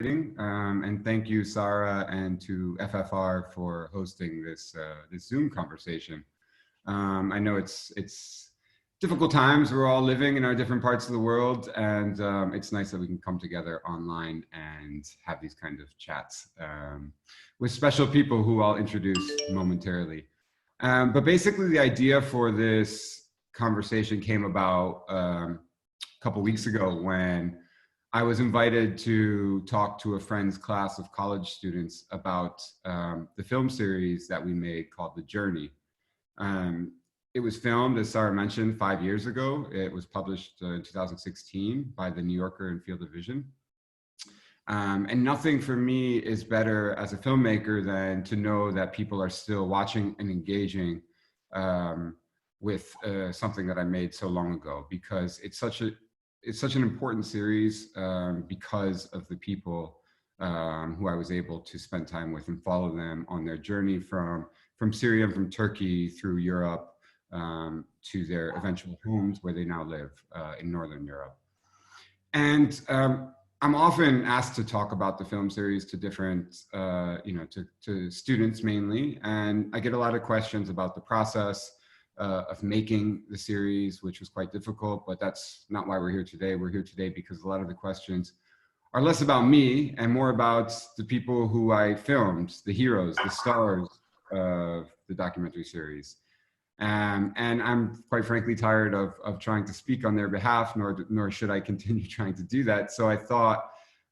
And thank you, Sarah, and to FFR for hosting this Zoom conversation. I know it's difficult times. We're all living in our different parts of the world, and it's nice that we can come together online and have these kind of chats with special people who I'll introduce momentarily. But basically, the idea for this conversation came about a couple weeks ago when I was invited to talk to a friend's class of college students about the film series that we made called The Journey. It was filmed, as Sarah mentioned, 5 years ago. It was published in 2016 by the New Yorker and Field of Vision. And nothing for me is better as a filmmaker than to know that people are still watching and engaging with something that I made so long ago, because it's such an important series because of the people who I was able to spend time with and follow them on their journey from Syria and from Turkey through Europe to their eventual homes where they now live in Northern Europe. And I'm often asked to talk about the film series to different, to students mainly, and I get a lot of questions about the process of making the series, which was quite difficult, but that's not why we're here today. We're here today because a lot of the questions are less about me and more about the people who I filmed, the heroes, the stars of the documentary series. And I'm quite frankly tired of trying to speak on their behalf, nor should I continue trying to do that. So I thought,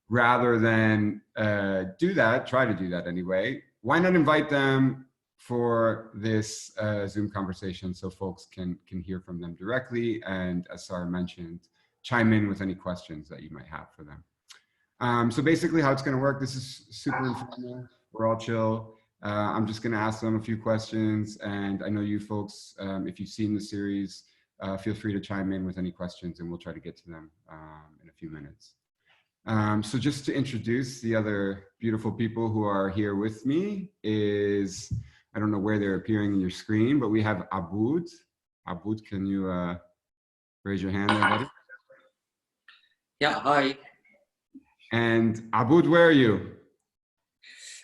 rather than try to do that anyway, why not invite them for this Zoom conversation so folks can hear from them directly, and as Sarah mentioned, chime in with any questions that you might have for them. So basically how it's going to work, this is super informal, we're all chill. I'm just going to ask them a few questions, and I know you folks, if you've seen the series, feel free to chime in with any questions and we'll try to get to them in a few minutes. So just to introduce the other beautiful people who are here with me is, I don't know where they're appearing in your screen, but we have Aboud. Aboud, can you raise your hand there, buddy? Yeah, hi. And Aboud, where are you?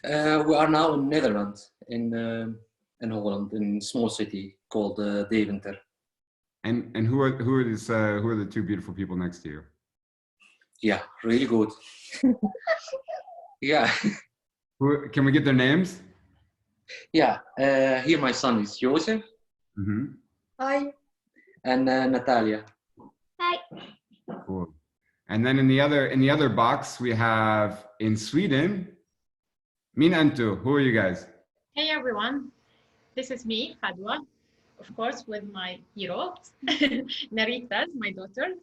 We are now in Netherlands, in Holland, in a small city called Deventer. And who are the two beautiful people next to you? Yeah, really good. Yeah. Can we get their names? Yeah. Here my son is Joseph. Mm-hmm. Hi. And Nathalia. Hi. Cool. And then in the other box we have in Sweden, Min Antu. Who are you guys? Hey everyone, this is me, Fadwa, of course, with my hero, Narita, my daughter,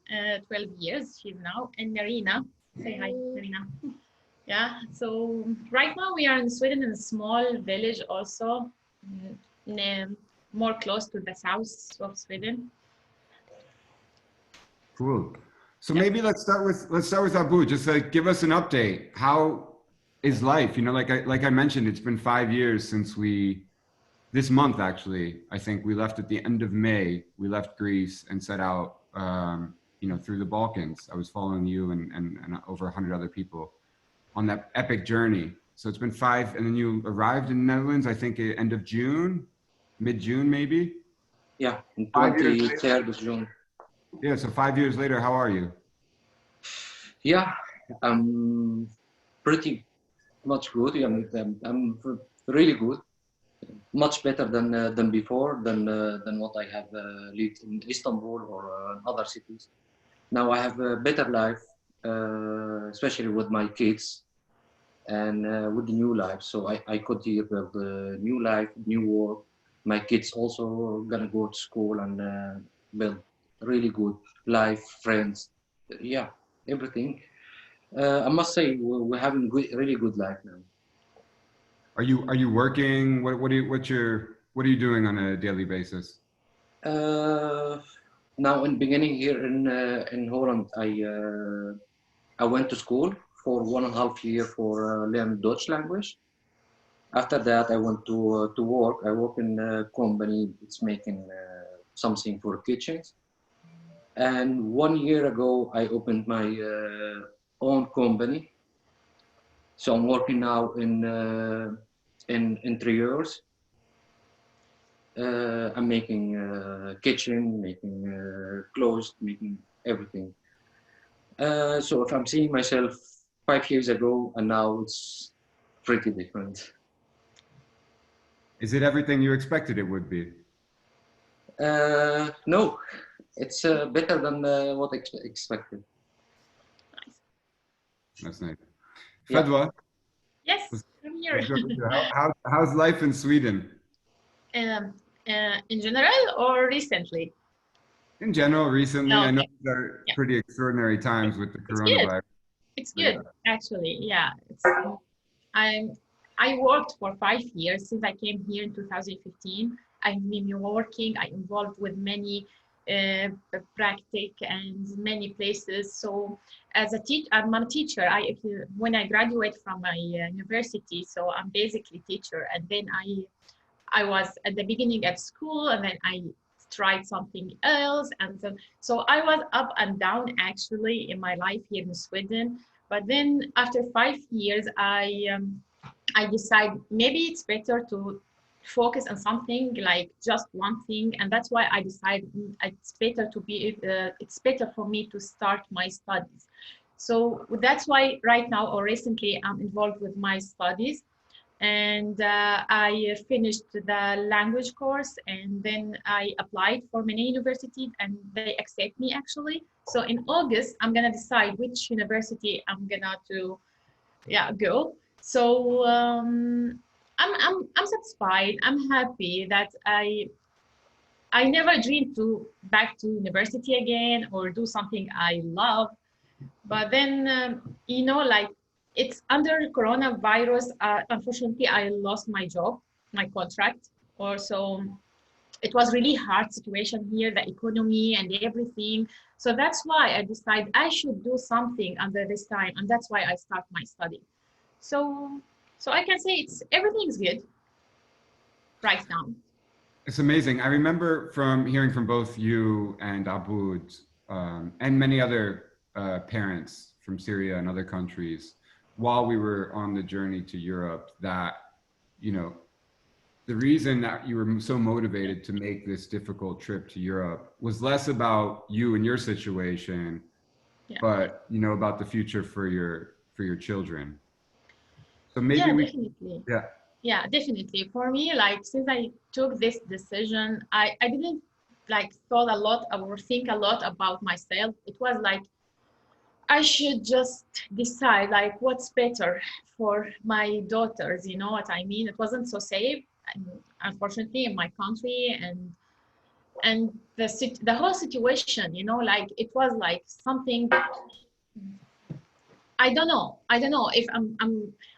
12 years she's now, and Narina. Say hi, Narina. Yeah, so right now we are in Sweden, in a small village also, more close to the south of Sweden. Cool. So maybe let's start with Aboud. Just like give us an update. How is life? You know, like I mentioned, it's been 5 years since this month actually, I think we left at the end of May. We left Greece and set out, through the Balkans. I was following you and over 100 other people on that epic journey. So it's been 5, and then you arrived in the Netherlands, I think end of June, mid-June maybe? Yeah, in 23rd of June. Yeah, so 5 years later, how are you? Yeah, I'm pretty much good. I'm really good, much better than before, than what I have lived in Istanbul or other cities. Now I have a better life, especially with my kids and with the new life. So I could here build a new life, new work. My kids also gonna go to school and build really good life, friends. Yeah, everything. I must say we're having really good life now. Are you working? What are you doing on a daily basis? Now in beginning here in Holland, I went to school for 1.5 years for learn Dutch language. After that, I went to work. I work in a company that's making something for kitchens. And 1 year ago, I opened my own company. So I'm working now in interiors. I'm making kitchen, making clothes, making everything. So if I'm seeing myself 5 years ago and now, it's pretty different. Is it everything you expected it would be? No, it's better than what I expected. Nice. That's nice. Yeah. Fadwa, Yes, I'm here. let's go with you. How's life in Sweden? In general or recently? In general, recently, I know Okay. these are Yeah. pretty extraordinary times with the It's good. coronavirus. It's good, actually. Yeah. I worked for 5 years since I came here in 2015. I've been working. I involved with many practice and many places. So as a teacher, I'm a teacher. When I graduate from my university, so I'm basically teacher. And then I was at the beginning at school, and then I tried something else, and so I was up and down actually in my life here in Sweden. But then after 5 years, I decided maybe it's better to focus on something, like just one thing, and that's why I decided it's better for me to start my studies. So that's why right now or recently I'm involved with my studies, and I finished the language course, and then I applied for many universities and they accept me actually. So in August I'm gonna decide which university I'm gonna go. So I'm satisfied. I'm happy that I never dreamed to back to university again or do something I love. But then, like it's under coronavirus. Unfortunately, I lost my job, my contract. Also, it was really hard situation here, the economy and everything. So that's why I decided I should do something under this time, and that's why I start my study. So, so I can say it's everything's good right now. It's amazing. I remember from hearing from both you and Aboud and many other parents from Syria and other countries while we were on the journey to Europe that, the reason that you were so motivated to make this difficult trip to Europe was less about you and your situation, but, about the future for your children. So maybe definitely. Yeah. Yeah, definitely. For me, like since I took this decision, I didn't like thought a lot or think a lot about myself. It was like I should just decide like what's better for my daughters. You know what I mean? It wasn't so safe, unfortunately, in my country, and the whole situation. Like it was like something. I don't know if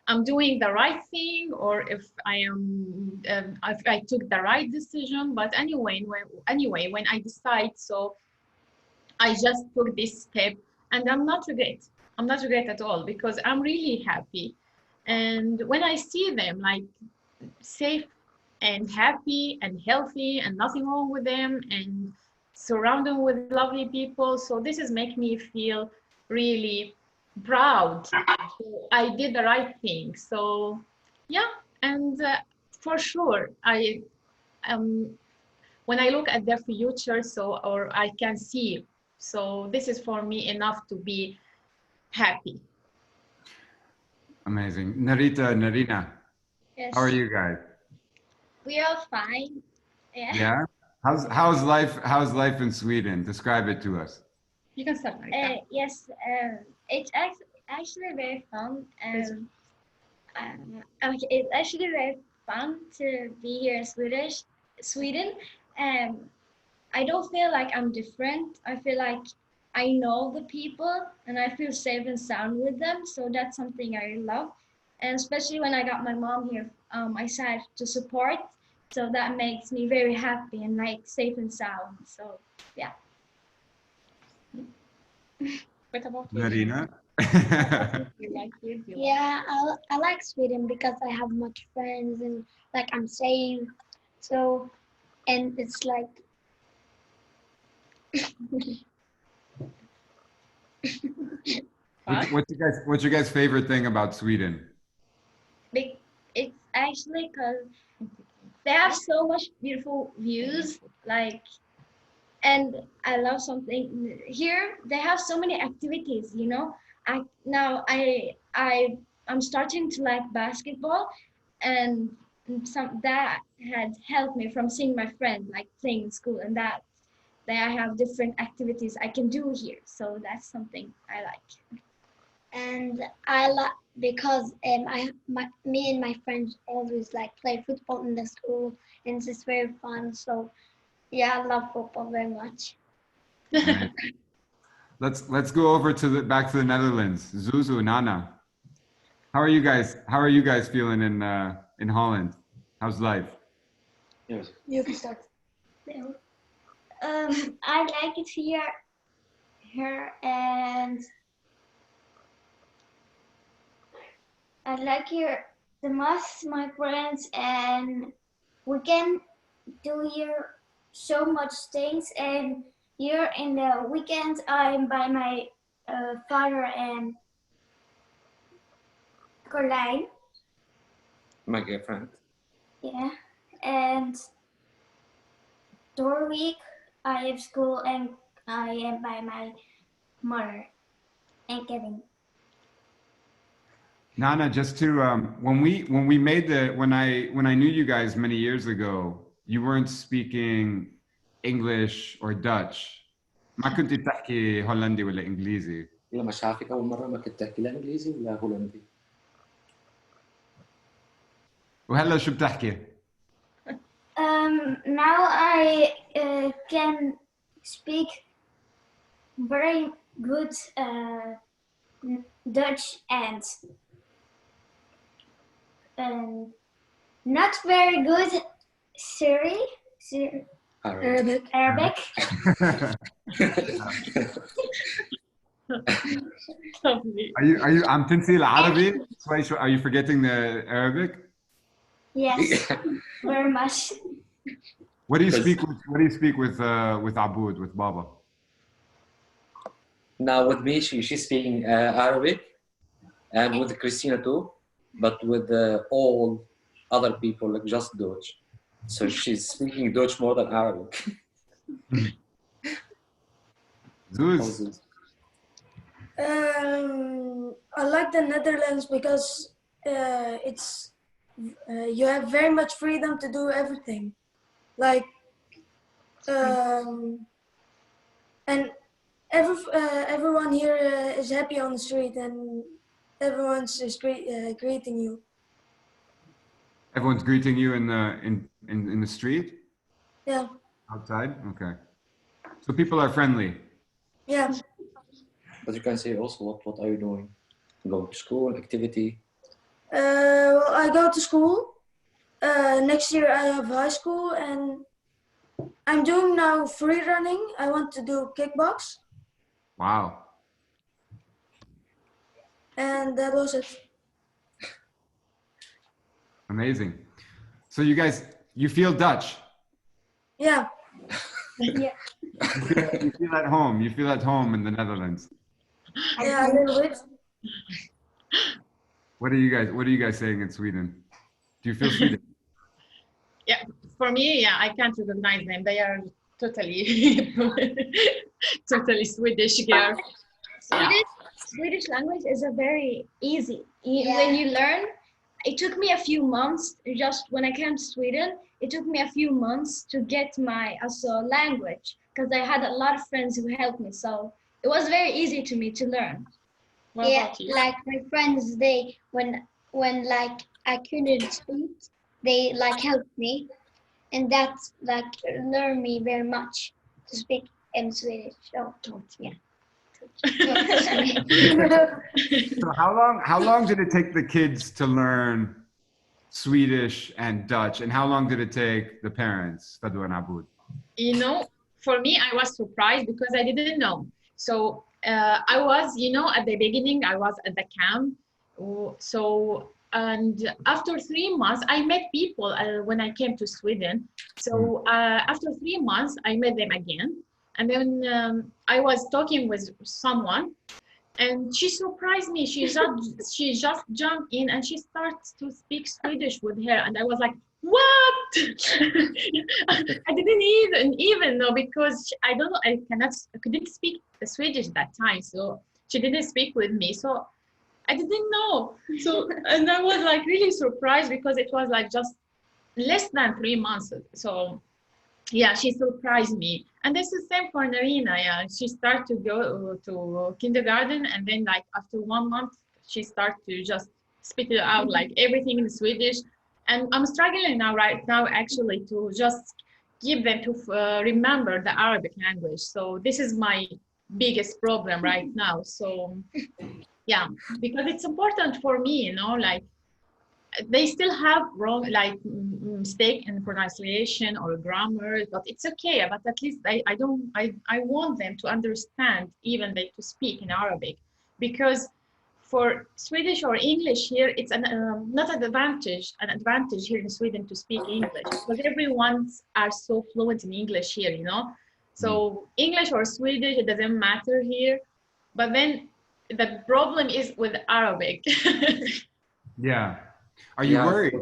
I'm doing the right thing or if if I took the right decision. But anyway, when I decide, so I just took this step, and I'm not regret at all, because I'm really happy. And when I see them like safe and happy and healthy and nothing wrong with them and surrounded with lovely people, so this is make me feel really proud. So I did the right thing. So yeah, and for sure when I look at their future, so or I can see, so this is for me enough to be happy. Amazing. Narita and Narina, Yes. how are you guys? We are fine. Yeah. Yeah. How's life in Sweden? Describe it to us. You can start, Marika. Yes. It's actually very fun. It's actually very fun to be here in Sweden. I don't feel like I'm different. I feel like I know the people and I feel safe and sound with them. So that's something I love. And especially when I got my mom here, I decided to support. So that makes me very happy and like safe and sound. So yeah. What about you? Narina? You like it? You Yeah, I like Sweden because I have much friends and like I'm safe. So, and it's like What's your guys' favorite thing about Sweden? actually, because they have so much beautiful views. Like, and I love something here. They have so many activities. You know, I'm starting to like basketball, and some that had helped me from seeing my friend like playing in school, and that I have different activities I can do here. So that's something I like. And I like because me and my friends always like play football in the school, and it's just very fun. So yeah, I love football very much. Right. Let's go over to back to the Netherlands. Zuzu, Nana, how are you guys? How are you guys feeling in Holland? How's life? Yes. You can start. I like it here, and I like here the most, my friends, and we can do here so much things. And here in the weekend, I'm by my father and Carlijn. My girlfriend. Yeah, and door week I have school and I am by my mother and Kevin. Nana, just to when we made when I knew you guys many years ago, you weren't speaking English or Dutch. ما كنت تحكي هولندي ولا إنجليزي. لما شافك أول مرة ما كنت تحكي لا إنجليزي ولا هولندي. وهلا شو بتحكي؟ Now I can speak very good Dutch and not very good Arabic. Are you عم تنسي العربي؟ شوي شو are you forgetting the Arabic? Yes, very much. What do you speak with Aboud, with Baba? Now with me, she's speaking Arabic, and with Christina too, but with all other people like just Dutch. So she's speaking Dutch more than Arabic. Zuz. I like the Netherlands because it's you have very much freedom to do everything, like and everyone here is happy on the street, and everyone's is greeting you. Everyone's greeting you in the street? Yeah. Outside? Okay. So people are friendly. Yeah. But you can say also what are you doing? Go to school, activity? Well, I go to school. Next year I have high school, and I'm doing now free running. I want to do kickbox. Wow. And that was it. Amazing. So you feel Dutch? Yeah. Yeah. You feel at home. You feel at home in the Netherlands. Yeah, a little bit. What are you guys saying in Sweden? Do you feel Sweden? Yeah, for me, yeah, I can't recognize them. They are totally, totally Swedish girls. Swedish language is a very easy. When you learn, it took me a few months. Just when I came to Sweden, it took me a few months to get my language, because I had a lot of friends who helped me. So it was very easy to me to learn. What about you? Like my friends, they when like I couldn't speak, they like helped me, and that's like learned me very much to speak in Swedish. So yeah. So how long did it take the kids to learn Swedish and Dutch, and how long did it take the parents, Fadwa and Aboud? You know, for me, I was surprised because I didn't know. So I was, at the beginning, I was at the camp. So, and after 3 months, I met people when I came to Sweden. So after 3 months, I met them again. And then I was talking with someone, And she surprised me. She just jumped in and she starts to speak Swedish with her, and I was like, "What?" I didn't even know because I don't know. I couldn't speak the Swedish that time, so she didn't speak with me. So I didn't know. So and I was like really surprised because it was like just less than 3 months. So yeah, she surprised me. And this is same for Narina. Yeah, she started to go to kindergarten, and then like after 1 month, she started to just spit it out like everything in Swedish. And I'm struggling now, right now, actually, to just give them to remember the Arabic language. So this is my biggest problem right now. So yeah, because it's important for me, you know, like they still have wrong like mistake in pronunciation or grammar, but it's okay. But at least I want them to understand, even they to speak in Arabic, because for Swedish or English here, it's not an advantage here in Sweden to speak English, because everyone are so fluent in English here, you know. So English or Swedish, it doesn't matter here. But then the problem is with Arabic. Yeah. Are you Yeah, worried?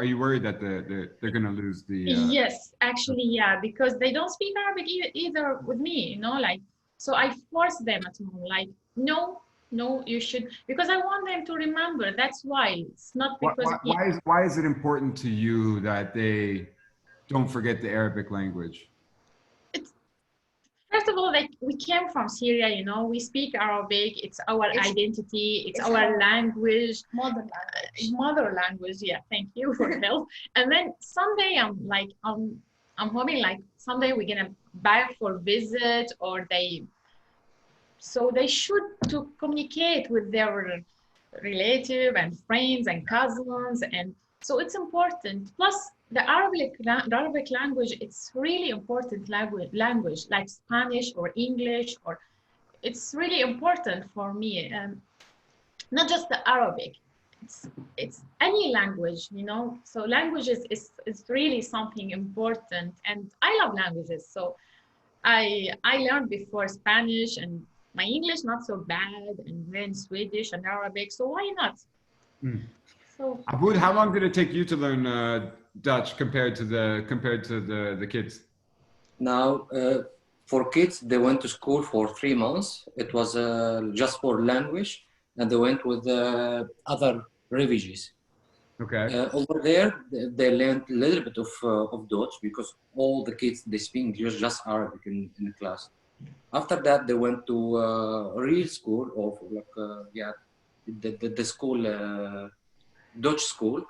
Are you worried that they're going to lose the? Yes, actually, yeah, because they don't speak Arabic either with me, you know, like, so I force them at home, like, no, you should, because I want them to remember. That's why. It's not because Why is it important to you that they don't forget the Arabic language? First of all, like, we came from Syria, you know, we speak Arabic, it's our identity, it's our language. Mother language, yeah, thank you for help. And then someday I'm hoping like someday we're gonna back for visit, or so they should to communicate with their relative and friends and cousins, and so it's important. Plus the Arabic language, it's really important language like Spanish or English, or it's really important for me. Not just the Arabic, it's any language, you know. So languages is really something important, and I love languages. So I learned before Spanish, and my English not so bad, and then Swedish and Arabic. So why not? So Aboud, how long did it take you to learn Dutch compared to the kids? now for kids, they went to school for 3 months. It was just for language, and they went with other refugees. Okay. Over there, they learned a little bit of Dutch, because all the kids, they speak just Arabic in the class. After that, they went to real school, or like the school, Dutch school.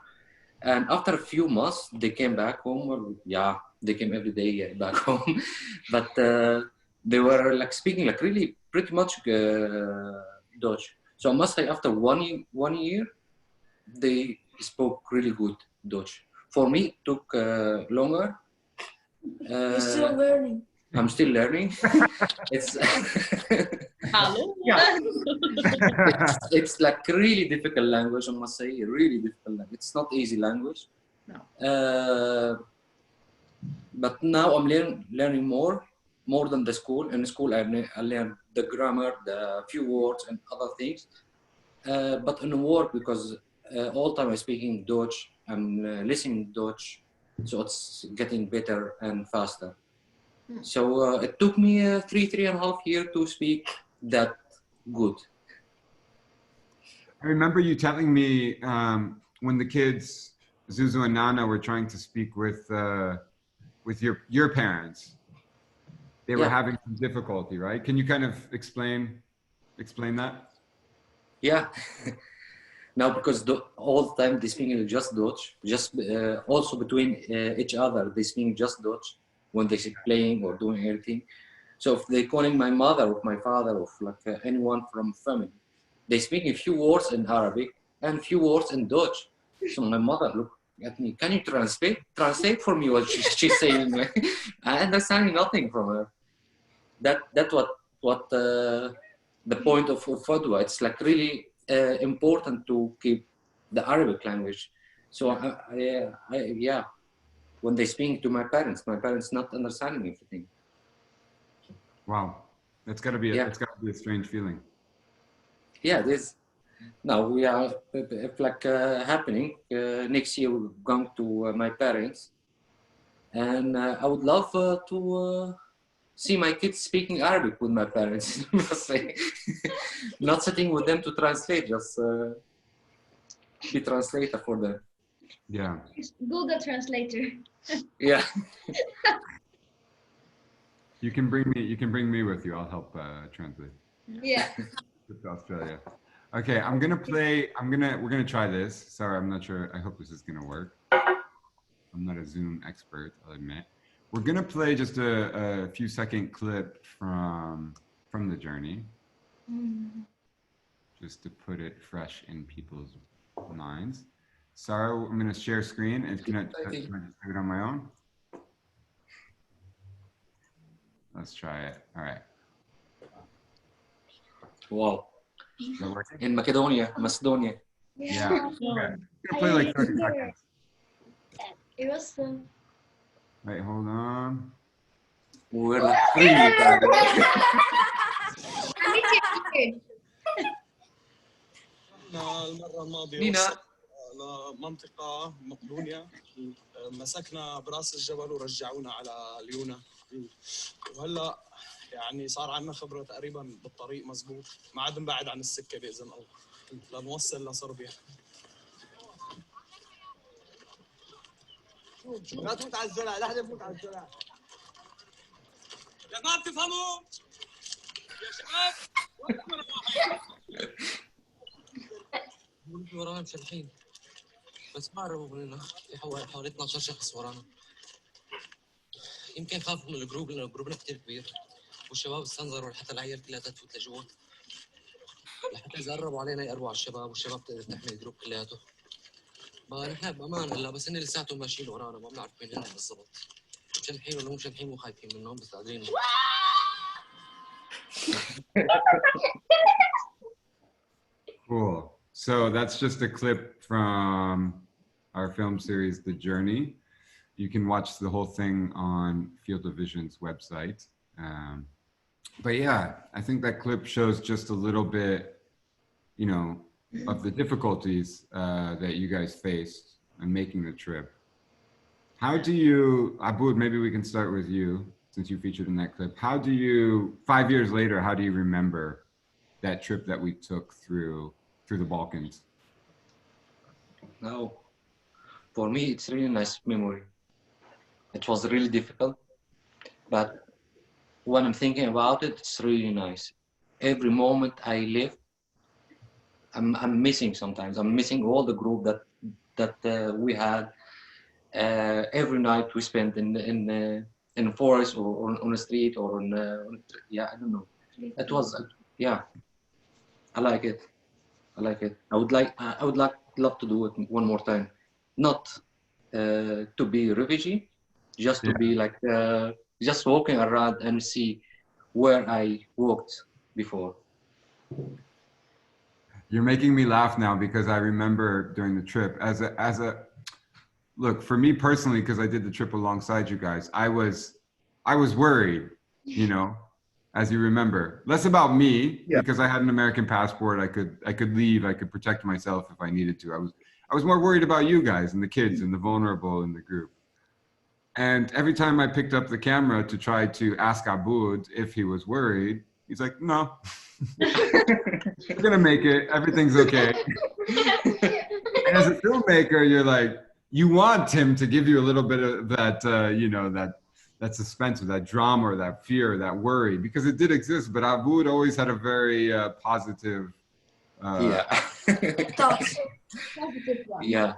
And after a few months, they came back home. Or, yeah, they came every day back home, but they were like speaking like really pretty much Dutch. So I must say, after 1 year, they spoke really good Dutch. For me, it took longer. You're still learning. I'm still learning. It's hello. Yeah. it's like really difficult language, I must say. Really difficult language. It's not easy language. No. But now I'm learning more than the school. In school, I learned the grammar, the few words, and other things. But in work, because all time I'm speaking Dutch, I'm listening Dutch, so it's getting better and faster. So it took me 3.5 years to speak that good. I remember you telling me when the kids, Zuzu and Nana, were trying to speak with your parents, they were having some difficulty, right? Can you kind of explain that? Yeah. Now, because all the time they speak just Dutch, just also between each other, they speak just Dutch when they say playing or doing anything. So if they calling my mother or my father or like anyone from family, they speak a few words in Arabic and a few words in Dutch. So my mother looked at me, can you translate for me what she's saying? I understand nothing from her. That's what the point of Fadwa. It's like really important to keep the Arabic language. So yeah, when they speak to my parents not understanding everything. Wow, that's got to be a strange feeling. Yeah, this now we are if like happening next year. We're going to my parents, and I would love to see my kids speaking Arabic with my parents. Not sitting with them to translate, just be translator for them. Yeah. Google Translator. Yeah. You can bring me with you. I'll help translate. Yeah. To Australia. Okay, we're gonna try this. Sorry, I'm not sure. I hope this is gonna work. I'm not a Zoom expert, I'll admit. We're gonna play just a few second clip from the journey, just to put it fresh in people's minds. Sorry, I'm gonna share screen. And can I just do it on my own? Let's try it. All right. Wow. Is that working? In Macedonia. Yeah. Okay. I'm gonna play like 30 seconds. It was so. Wait, hold on. We're like three. المرة الماضية نينا. لمنطقة مقدونيا مسكنا براس الجبل ورجعونا على ليونا وهلا يعني صار عندنا خبرة تقريبا بالطريق مزبوط ما عاد نبعد عن السكة بإذن الله لنوصل لصربيا. لا تفوت على الزرع لا حدا يفوت على الزرع يا ما بتفهموا يا شباب ورانا مسلحين بس ما قربوا مننا في حوالي 12 شخص ورانا يمكن خافوا من الجروب لأن جروبنا كتير كبير والشباب استنظروا حتى العيال كلها تفوت لجوا لحتى إذا قربوا علينا يقربوا على الشباب والشباب تقدر تحمي الجروب كلياته ما نحن بأمان هلا بس إن لساتهم ماشيين ورانا ما بنعرف مين هن بالضبط مشلحين ولا مو مشلحين مو خايفين منهم بس قادرين Cool. So that's just a clip from our film series, The Journey. You can watch the whole thing on Field of Vision's website. But yeah, I think that clip shows just a little bit, you know, of the difficulties that you guys faced in making the trip. How do you, Aboud, maybe we can start with you since you featured in that clip. How do you, 5 years later, how do you remember that trip that we took through the Balkans? Now, for me, it's really nice memory. It was really difficult, but when I'm thinking about it, it's really nice. Every moment I live, I'm missing sometimes. I'm missing all the group that we had. Every night we spent in the forest or on the street or yeah, I don't know. It was yeah. I like it. I would love to do it one more time. Not to be a refugee, just to be like just walking around and see where I walked before. You're making me laugh now because I remember during the trip as a look, for me personally, because I did the trip alongside you guys, I was worried, you know, as you remember. Less about me, because I had an American passport. I could leave, I could protect myself if I needed to. I was more worried about you guys and the kids and the vulnerable in the group. And every time I picked up the camera to try to ask Aboud if he was worried, he's like, no, we're gonna make it, everything's okay. And as a filmmaker, you're like, you want him to give you a little bit of that, you know, that suspense or that drama or that fear, or that worry, because it did exist, but Aboud always had a very positive Thoughts. Positive one. Yeah.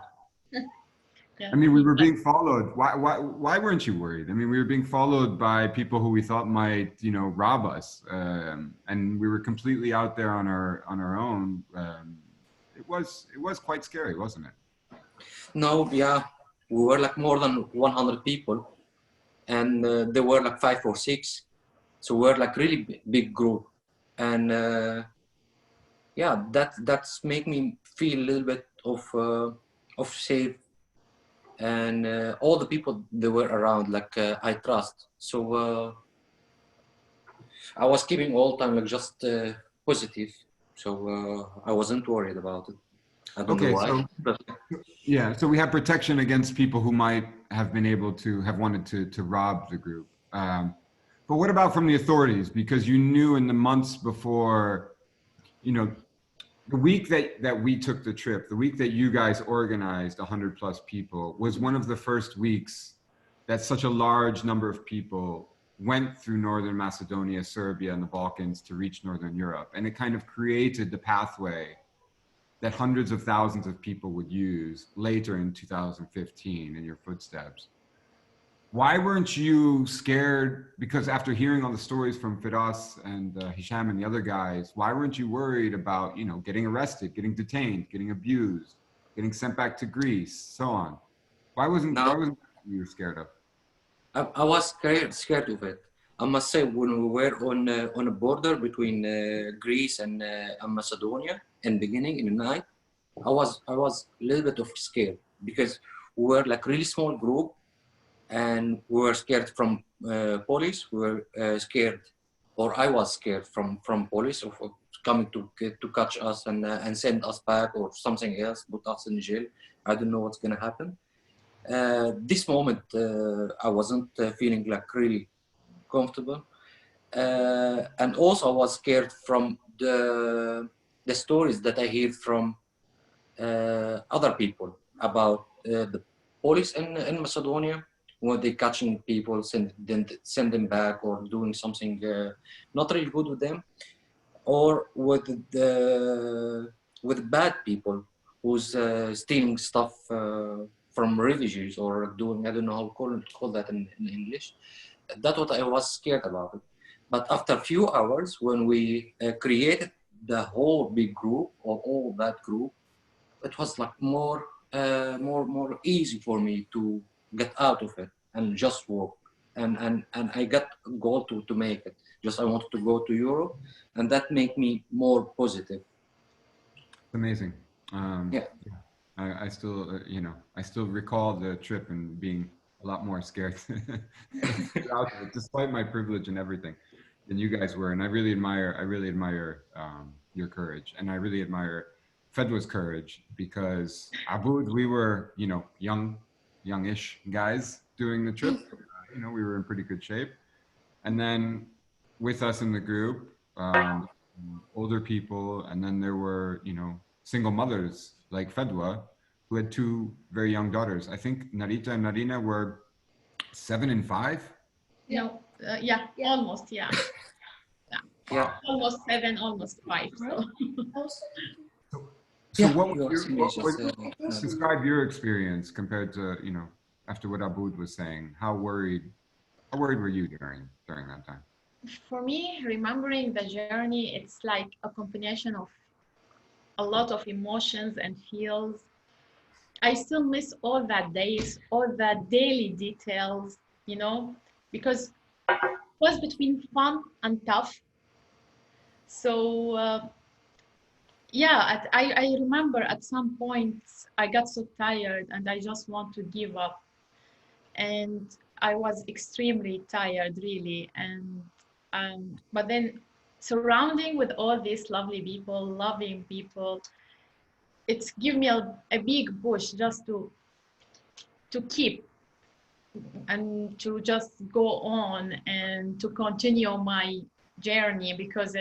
I mean, we were being followed. Why weren't you worried? I mean, we were being followed by people who we thought might, you know, rob us, and we were completely out there on our own. It was quite scary, wasn't it? No, yeah, we were like more than 100 people, and there were like 5 or 6, so we're like really big group, and yeah, that's make me feel a little bit of safe. And all the people they were around, like I trust. So I was keeping all time like just positive. So I wasn't worried about it. I don't know Okay, why, so but yeah, so we have protection against people who might have been able to have wanted to rob the group. But what about from the authorities? Because you knew in the months before, you know, the week that we took the trip, the week that you guys organized 100 plus people was one of the first weeks that such a large number of people went through Northern Macedonia, Serbia, and the Balkans to reach Northern Europe. And it kind of created the pathway that hundreds of thousands of people would use later in 2015 in your footsteps. Why weren't you scared? Because after hearing all the stories from Firas and Hisham and the other guys, why weren't you worried about, you know, getting arrested, getting detained, getting abused, getting sent back to Greece, so on? Why wasn't you scared of? I was scared of it. I must say, when we were on a border between Greece and Macedonia in the beginning, in the night, I was a little bit of scared because we were like really small group, and we were scared from police. We were scared, or I was scared from police of coming to catch us and send us back or something else, put us in jail. I don't know what's gonna happen. This moment, I wasn't feeling like really comfortable, and also I was scared from the stories that I hear from other people about the police in Macedonia when they catching people, send them back, or doing something not really good with them, or with bad people who's stealing stuff from refugees, or doing, I don't know how to call that in English. That's what I was scared about it. But after a few hours, when we created the whole big group, or all that group, it was like more easy for me to get out of it and just walk. And I got a goal to make it. Just I wanted to go to Europe, and that made me more positive. Amazing. Yeah. I still, you know, I still recall the trip and being a lot more scared despite my privilege and everything than you guys were. And I really admire your courage, and I really admire Fadwa's courage, because Aboud, we were, you know, youngish guys doing the trip. You know, we were in pretty good shape. And then with us in the group, older people, and then there were, you know, single mothers like Fadwa, who had two very young daughters. I think Narita and Narina were 7 and 5. No, yeah, almost, yeah. Yeah. Almost 7, almost 5. So what describe your experience compared to, you know, after what Aboud was saying? How worried were you during that time? For me, remembering the journey, it's like a combination of a lot of emotions and feels. I still miss all that days, all the daily details, you know, because it was between fun and tough. So yeah, I remember at some point I got so tired and I just want to give up. And I was extremely tired, really. And but then surrounding with all these lovely people, loving people, it's give me a big push just to keep and to just go on and to continue my journey, because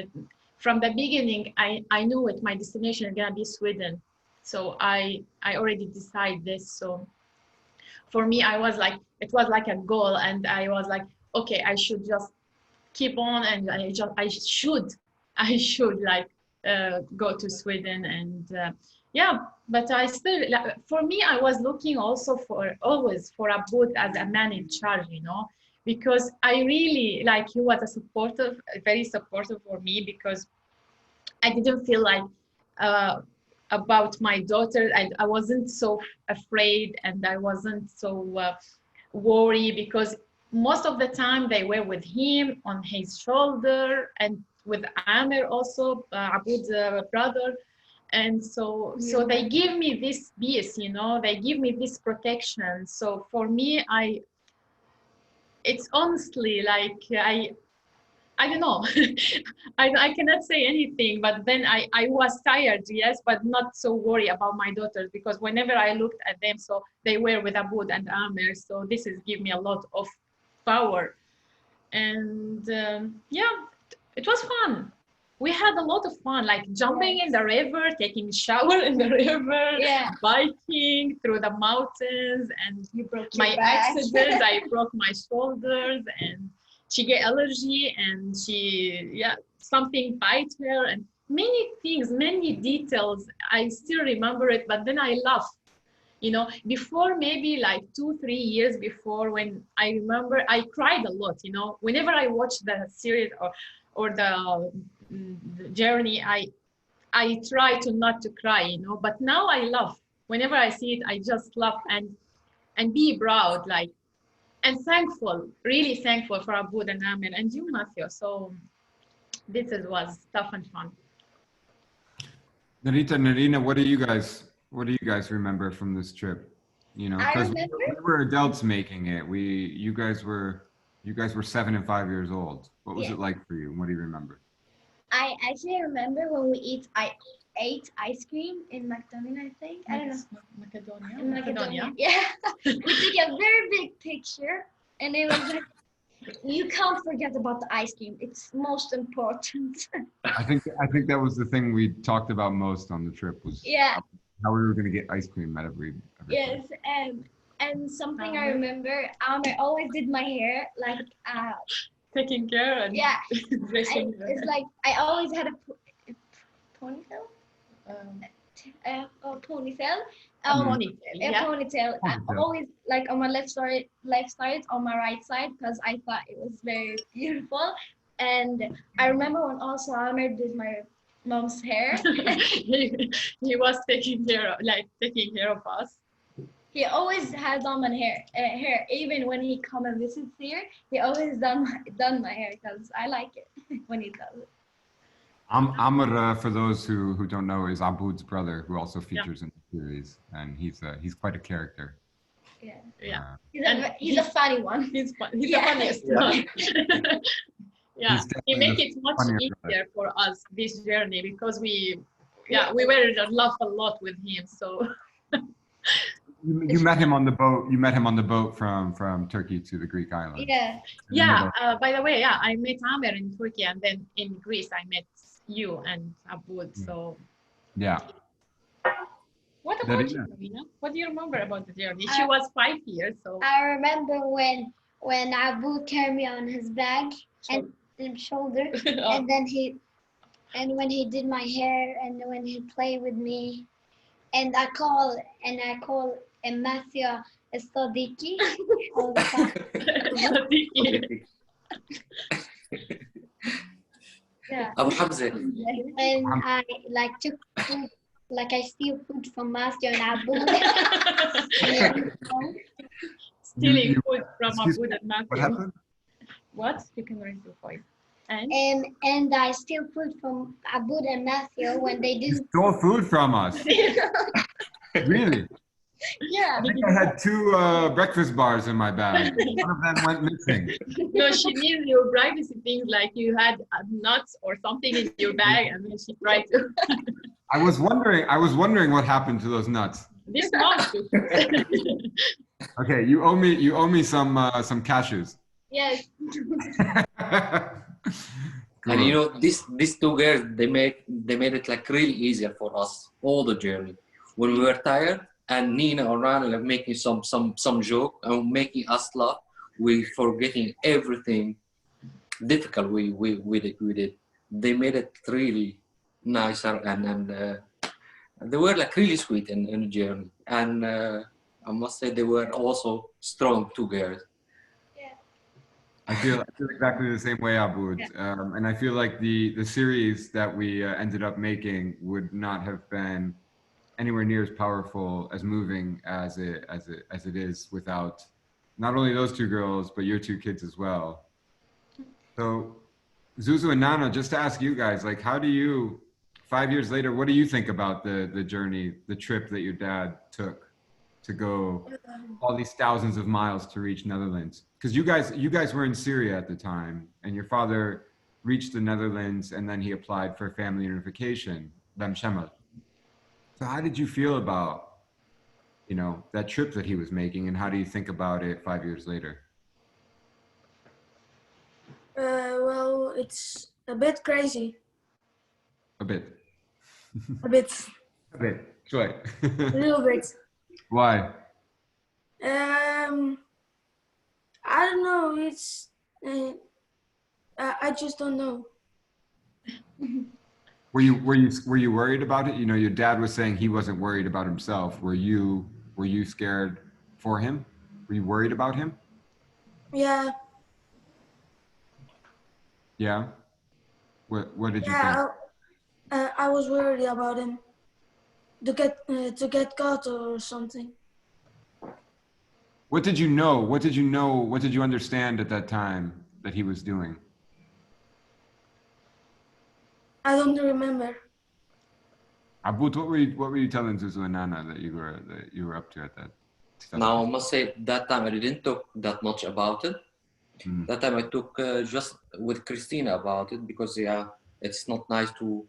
from the beginning I knew it, my destination is gonna be Sweden. So I already decided this. So for me, it was like a goal, and I was like, okay, I should just keep on, and I should like go to Sweden. And yeah, but I still, for me, I was looking also always for Aboud as a man in charge, you know, because I really, like, he was very supportive for me, because I didn't feel like about my daughter. I wasn't so afraid, and I wasn't so worried, because most of the time they were with him on his shoulder, and with Amir also, Aboud's brother. And so they give me this peace, you know, they give me this protection. So for me, it's honestly like I don't know. I cannot say anything, but then I was tired, yes, but not so worried about my daughters, because whenever I looked at them, so they were with Aboud and Amer, so this is give me a lot of power. And yeah, it was fun. We had a lot of fun, like jumping in the river, taking shower in the river, Yeah. biking through the mountains, and You broke my your back. accident, I broke my shoulders, and she get allergy, and something bite her, and many things, many details. I still remember it, but then I laugh. You know, before maybe like 2-3 years before, when I remember I cried a lot. You know, whenever I watch the series or the journey, I try to not to cry. You know, but now I laugh. Whenever I see it, I just laugh and be proud, like, and thankful, really thankful for Aboud and Amer and you, Matthew. So this was tough and fun. Narita and Narina, what do you guys remember from this trip? You know, I because remember. we were adults making it. You guys were 7 and 5 years old. What was Yeah. it like for you? What do you remember? I actually remember when I ate ice cream in McDonald's, I think. I don't know. Macedonia. In Macedonia. Yeah. We took a very big picture, and it was like, you can't forget about the ice cream. It's most important. I think that was the thing we talked about most on the trip was Yeah. how we were going to get ice cream at every Yes. place. And something I remember, I always did my hair like Taking care and yeah. dressing. It's like I always had a ponytail. A ponytail. Ponytail, A yeah. ponytail. I'm Ponytail. always like on my left side, on my right side, because I thought it was very beautiful. And I remember when also Amir did my mom's hair. he was taking care of us. He always has on my hair. Even when he come and visits here, he always done my hair because I like it when he does it. Amr, for those who don't know, is Aboud's brother, who also features in the series, and he's quite a character. Yeah. Yeah. He's a funny one. He's the Yeah. funniest one. Yeah, He's he definitely make the it much funnier easier for us this journey because we were laugh a lot with him. So You met him on the boat. You met him on the boat from Turkey to the Greek island. Yeah. yeah. By the way, I met Amer in Turkey, and then in Greece I met you and Aboud. So Yeah. what about you, Narina? Karina? What do you remember about the journey? She was 5 years, so I remember when Abu carried me on his back and shoulder, and then when he did my hair, and when he played with me, and I call Matthew a Sadiqi all the time. Yeah. Abu Hamza. And I like took food, like I steal food from Matthew and Abu. stealing You- food from excuse Aboud and Matthew. What happened? What? You can raise your voice. And And I steal food from Abu and Matthew when they You didn't. stole food from us. Really? Yeah. I think I had 2 breakfast bars in my bag. One of them went missing. no, she means your privacy things, like you had nuts or something in your bag, and then she tried to. I was wondering what happened to those nuts. This month. Okay, you owe me some cashews. Yes. And you know, these two girls, they made it like really easier for us all the journey. When we were tired, and Nina or Rana like making some joke and making us laugh, we forgetting everything difficult we did. They made it really nicer, and they were like really sweet in the journey. And I must say they were also strong, two girls. I feel exactly the same way, Aboud. And I feel like the series that we ended up making would not have been anywhere near as powerful, as moving as it is without not only those 2 girls, but your 2 kids as well. So Zuzu and Nana, just to ask you guys, like, how do you, 5 years later, what do you think about the journey, the trip that your dad took to go all these thousands of miles to reach Netherlands? Because you guys were in Syria at the time, and your father reached the Netherlands, and then he applied for family unification, Bam Shemal. So how did you feel about, you know, that trip that he was making, and how do you think about it 5 years later? Well, it's a bit crazy. A bit. A bit. A bit. Sure. A little bit. Why? I don't know. It's. I just don't know. Were you worried about it? You know, your dad was saying he wasn't worried about himself. Were you scared for him? Were you worried about him? Yeah. Yeah. What did you think? Yeah. I was worried about him to get caught or something. What did you know? What did you know? What did you understand at that time that he was doing? I don't remember. Aboud, what were you telling Zuzu and Nana that you were up to at that stuff? Now I must say that time I didn't talk that much about it. Mm. That time I took just with Christina about it, because yeah, it's not nice to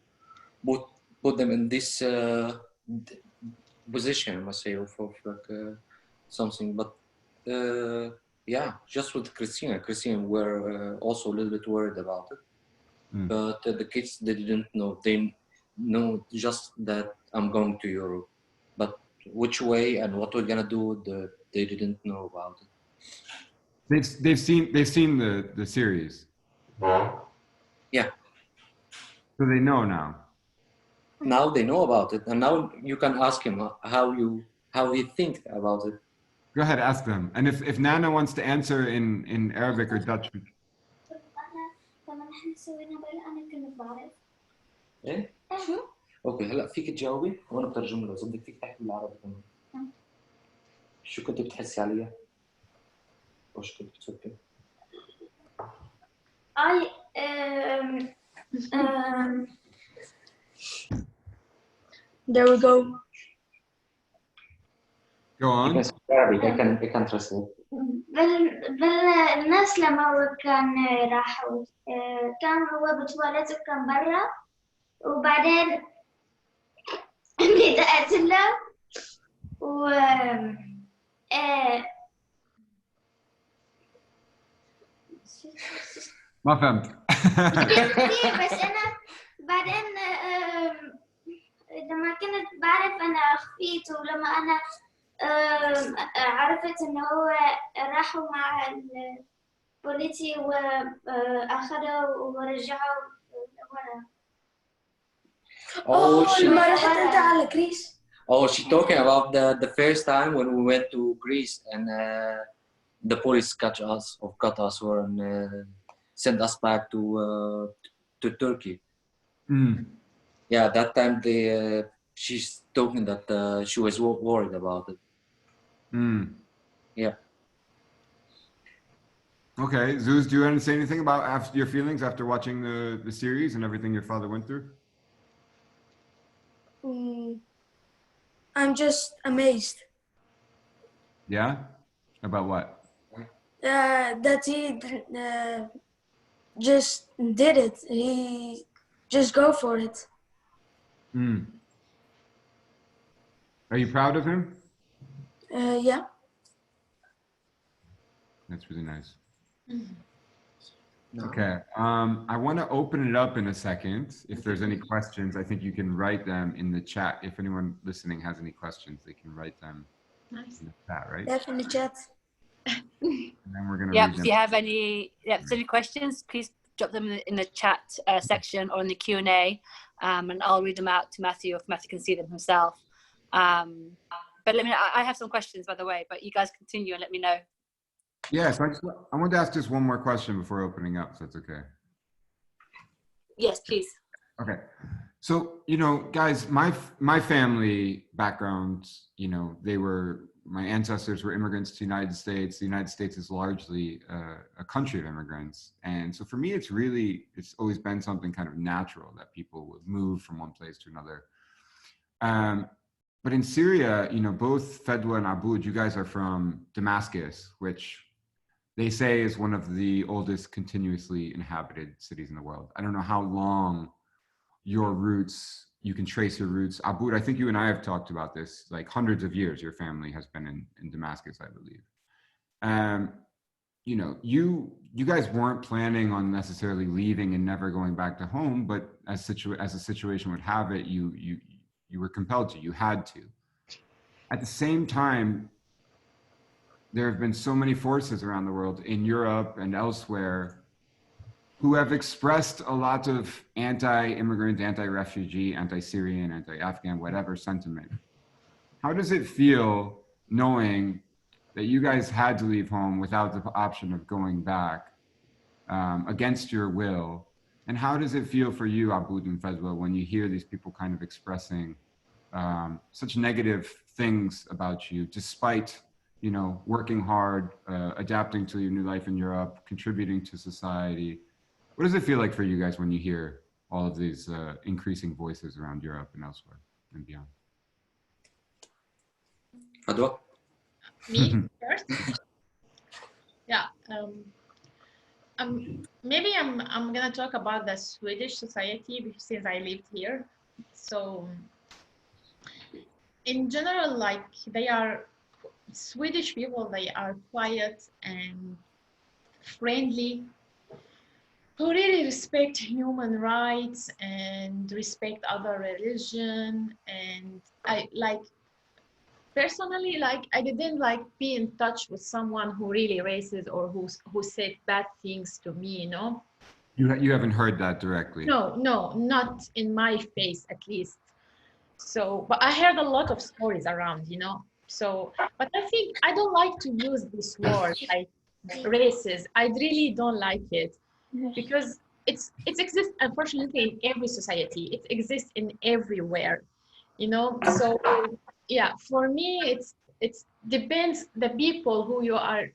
put them in this position, I must say, of like something. But yeah, just with Christina were also a little bit worried about it. Mm. But the kids, they didn't know. They know just that I'm going to Europe, but which way and what we're gonna do, they didn't know about it. They've seen the series. Yeah. So they know now. Now they know about it, and now you can ask him how he think about it. Go ahead, ask them. And if Nana wants to answer in Arabic or Dutch. ايه؟ اوكي هلا فيك تجاوبي وانا بترجم له، اذا بدك فيك تحكي بالعربي كمان. شو كنت بتحسي عليها؟ وش كنت بتفكري؟ There we go. Go on. Yes, Arabic. I can translate. بالناس لما هو كان راحوا كان هو بتولد وكان برا، وبعدين بدأت له و ما فهمت. بس أنا بعدين لما كنت بعرف أنا أخفيت، ولما أنا عرفت إنه هو راحوا مع البوليسي وأخذوا ورجعوا ورا. Oh, she's talking about the first time when we went to Greece and the police cut us and sent us back to Turkey. Mm. Yeah, that time she's talking that she was worried about it. Mm. Yeah. Okay, Zeus, do you want to say anything about your feelings after watching the series and everything your father went through? I'm just amazed. Yeah? About what? That he just did it. He just go for it. Mm. Are you proud of him? Yeah. That's really nice. No. Okay, I want to open it up in a second. If there's any questions, I think you can write them in the chat. If anyone listening has any questions, they can write them in the chat, right? Yes, in the chat. And then we're going to Yep, read them. if you have any questions, please drop them in the chat section or in the Q&A, and I'll read them out to Matthew if Matthew can see them himself. But let me know, I have some questions, by the way, but you guys continue and let me know. Yes, I want to ask just one more question before opening up, so it's okay. Yes, please. Okay. So, you know, guys, my family background, you know, my ancestors were immigrants to the United States. The United States is largely a country of immigrants. And so for me, it's always been something kind of natural that people would move from one place to another. But in Syria, you know, both Fadwa and Aboud, you guys are from Damascus, which they say is one of the oldest continuously inhabited cities in the world. I don't know how long your roots, you can trace your roots. Aboud, I think you and I have talked about this, like hundreds of years your family has been in Damascus, I believe. You know, you guys weren't planning on necessarily leaving and never going back to home, but as the situation would have it, you were compelled to, you had to. At the same time, there have been so many forces around the world in Europe and elsewhere who have expressed a lot of anti-immigrant, anti-refugee, anti-Syrian, anti-Afghan, whatever sentiment. How does it feel knowing that you guys had to leave home without the option of going back against your will? And how does it feel for you, Aboud and Fadwa, when you hear these people kind of expressing such negative things about you, despite, you know, working hard, adapting to your new life in Europe, contributing to society? What does it feel like for you guys when you hear all of these increasing voices around Europe and elsewhere and beyond? Fadwa? Me first? Yeah. Maybe I'm gonna talk about the Swedish society since I lived here. So in general, like they are Swedish people, they are quiet and friendly, who really respect human rights and respect other religion. And I like personally, like I didn't like be in touch with someone who really racist or who said bad things to me, you know. You haven't heard that directly? No, not in my face at least. So, but I heard a lot of stories around, you know. So, but I think I don't like to use this word like racist. I really don't like it because it exists unfortunately in every society. It exists in everywhere, you know. So yeah, for me it's depends the people who you are,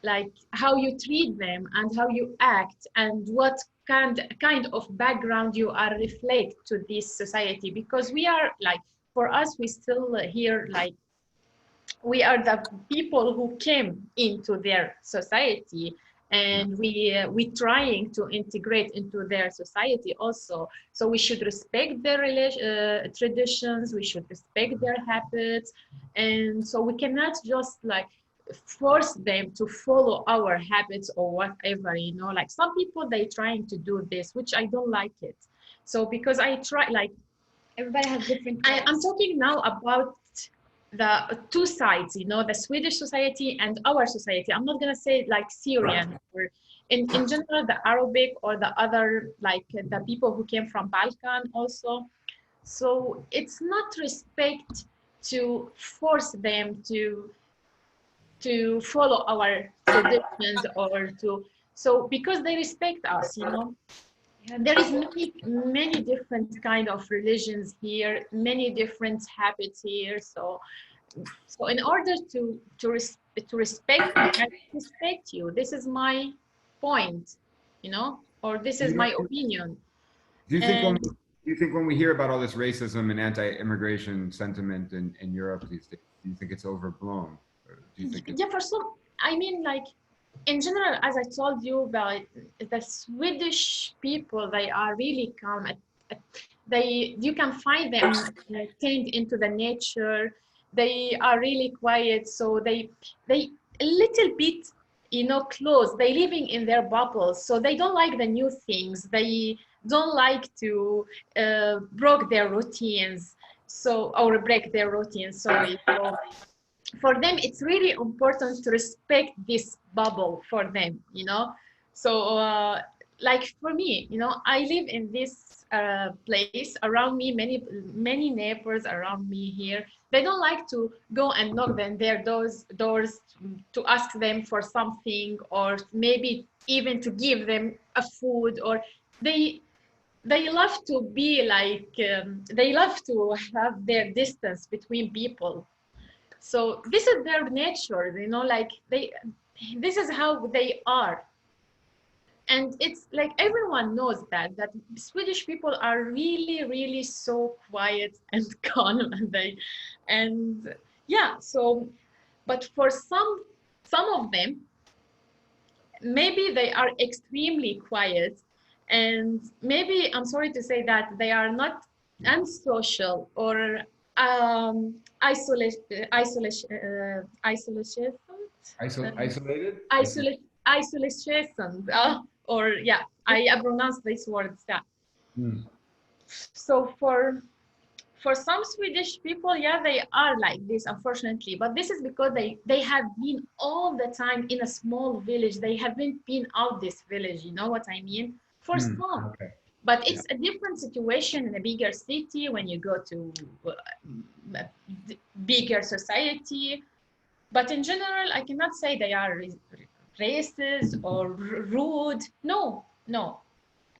like how you treat them and how you act and what kind of background you are reflect to this society, because we are like, for us, we still here like we are the people who came into their society, and we trying to integrate into their society also. So we should respect their traditions, we should respect their habits, and so we cannot just like force them to follow our habits or whatever, you know. Like some people, they trying to do this, which I don't like it. So because I try, like Everybody has different. I'm talking now about the two sides, you know, the Swedish society and our society. I'm not gonna say like Syrian or in general the Arabic or the other, like the people who came from Balkan also. So it's not respect to force them to follow our traditions or to, so because they respect us, you know. There is many different kind of religions here, many different habits here. So in order to respect me, I respect you. This is my point, you know, or this is my opinion. Do you think when we hear about all this racism and anti-immigration sentiment in Europe these days, do you think it's overblown? Or do you think yeah, for some, I mean, like in general, as I told you about the Swedish people, they are really calm. You can find them tamed into the nature. They are really quiet. So they a little bit, you know, closed. They living in their bubbles. So they don't like the new things. They don't like to break their routines. So, or break their routines. Sorry. So, for them, it's really important to respect this bubble for them, you know. So like for me, you know, I live in this place around me, many neighbors around me here. They don't like to go and knock on their doors to ask them for something, or maybe even to give them a food, or they love to be like they love to have their distance between people. So this is their nature, you know, like this is how they are. And it's like everyone knows that Swedish people are really, really so quiet and calm, and yeah. So, but for some of them, maybe they are extremely quiet, and maybe I'm sorry to say that they are not unsocial or isolated. Isolation. Or yeah, I pronounce these words. Yeah. So for some Swedish people, yeah, they are like this, unfortunately. But this is because they have been all the time in a small village. They haven't been out this village. You know what I mean? For some. Okay. But it's a different situation in a bigger city when you go to a bigger society. But in general, I cannot say they are racist or rude. No.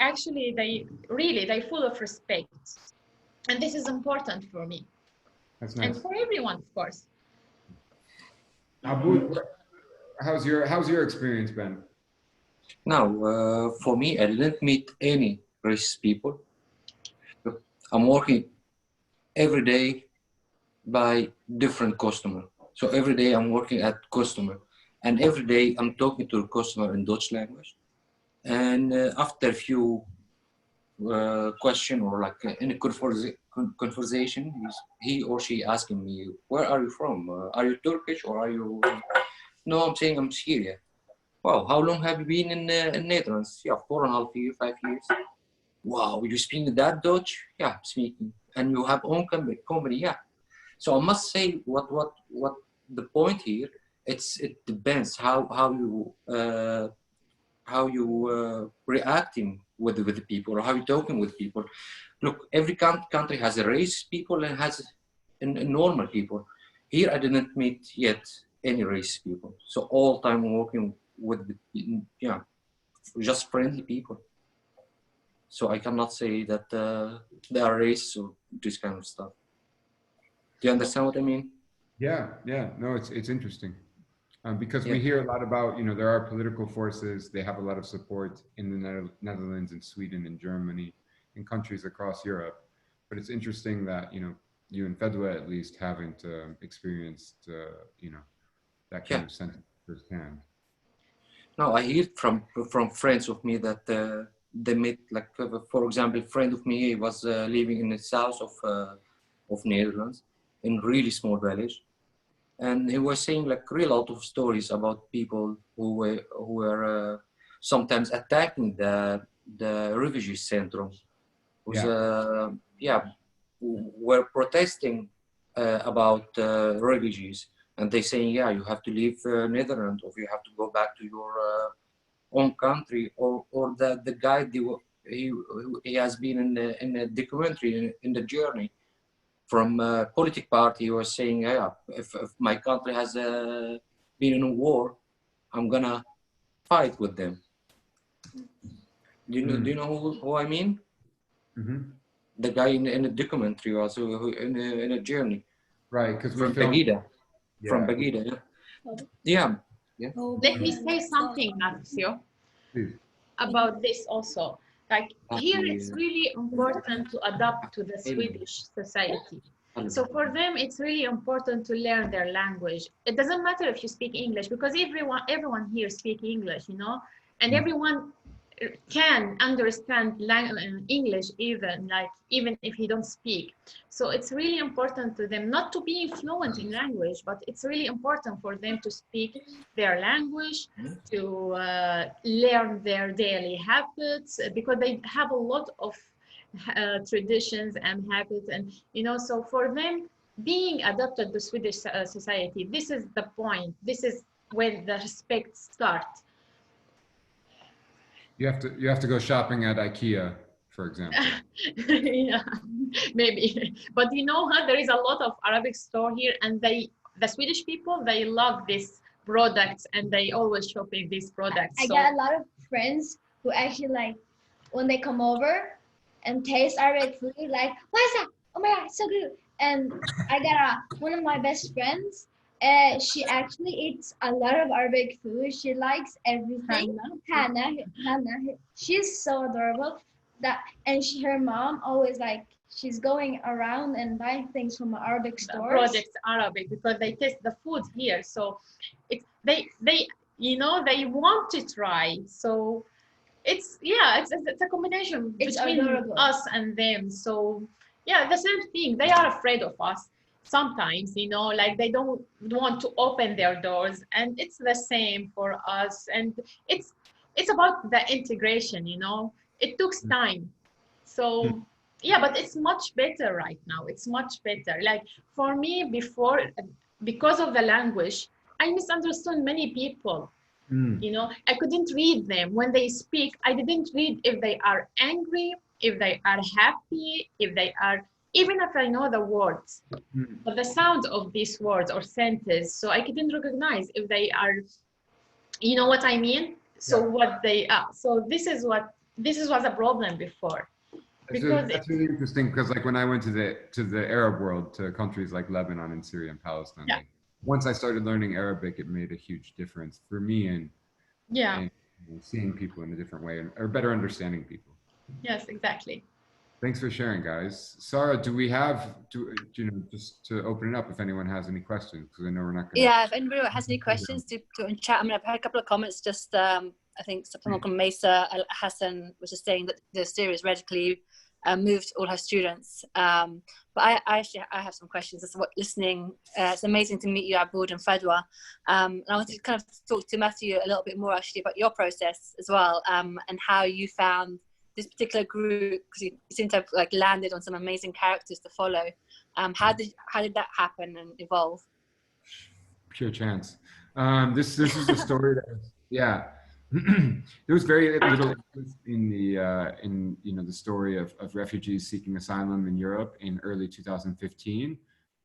Actually, they're full of respect. And this is important for me. That's nice. And for everyone, of course. Aboud, how's your experience been? Now, for me, I didn't meet any racist people. I'm working every day by different customer. So every day I'm working at customer, and every day I'm talking to the customer in Dutch language. And after a few question or like in a conversation, he or she asking me, "Where are you from? Are you Turkish or are you?" No, I'm saying I'm Syrian. Wow, how long have you been in Netherlands? Yeah, 4.5 years, 5 years. Wow, you speak that Dutch? Yeah, I'm speaking. And you have own company? Yeah. So I must say what the point here. It depends how you reacting with the people, or how you talking with people. Look, every country has a race people and has a normal people. Here I didn't meet yet any race people. So all time working with just friendly people. So I cannot say that they are racist or this kind of stuff. Do you understand what I mean? Yeah. No, it's interesting. Because we hear a lot about, there are political forces, they have a lot of support in the Netherlands and Sweden and Germany and countries across Europe. But it's interesting that, you and Fadwa at least haven't experienced, that kind of sentiment firsthand. No, I hear from friends of me that they met, like, for example, a friend of me was living in the south of Netherlands in a really small village. And he was saying like real lot of stories about people who were sometimes attacking the refugee center, were protesting about refugees, and they saying, yeah, you have to leave Netherlands, or you have to go back to your own country, or the guy he has been in a documentary in the journey. From a political party, was saying, yeah, if my country has been in a war, I'm gonna fight with them. Do you know who I mean? Mm-hmm. The guy in a documentary, also in a journey. Right, because from Bagida. Yeah. From Bagida, yeah. Let me say something, Nathio, about this also. Like here, it's really important to adapt to the Swedish society. So for them, it's really important to learn their language. It doesn't matter if you speak English, because everyone here speaks English, and everyone can understand English even if you don't speak. So it's really important to them not to be fluent in language, but it's really important for them to speak their language, to learn their daily habits, because they have a lot of traditions and habits, and so for them being adapted to Swedish society, this is the point. This is when the respect starts. You have to go shopping at IKEA, for example. Yeah, maybe. But there is a lot of Arabic store here, and the Swedish people, they love these products, and they always shopping these products. I got a lot of friends who actually like when they come over and taste Arabic food, like, what is that? Oh my God, so good. And I got one of my best friends. She actually eats a lot of Arabic food. She likes everything. Hannah, she's so adorable. And her mom always she's going around and buying things from Arabic stores. Projects Arabic, because they taste the food here. So they you know, they want to try. So it's a combination It's between adorable. us and them. So yeah, the same thing. They are afraid of us sometimes, you know, like they don't want to open their doors, and it's the same for us. And it's about the integration, you know. It took time. So yeah, but it's much better right now. It's much better. Like for me before, because of the language, I misunderstood many people. You know, I couldn't read them when they speak. I didn't read if they are angry, if they are happy, if they are, even if I know the words, but the sound of these words or sentences. So I couldn't recognize if they are, you know what I mean? So what they are. So this was a problem before. Because That's really interesting, because like when I went to the Arab world, to countries like Lebanon and Syria and Palestine, like, once I started learning Arabic, it made a huge difference for me in seeing people in a different way, or better understanding people. Yes, exactly. Thanks for sharing, guys. Sarah, do we have you know, just to open it up if anyone has any questions, because I know we're not going to. Yeah, if anybody has any questions, do in chat. I mean, I've had a couple of comments. Just I think someone called Mesa Al Hassan was just saying that the series radically moved all her students. But I have some questions. As what listening, it's amazing to meet you, Aboud and Fadwa. And I wanted to kind of talk to Matthew a little bit more actually about your process as well, and how you found this particular group, because you seem to have like landed on some amazing characters to follow. How did that happen and evolve? Pure chance. This is a story that was, there was very little interest in the story of refugees seeking asylum in Europe in early 2015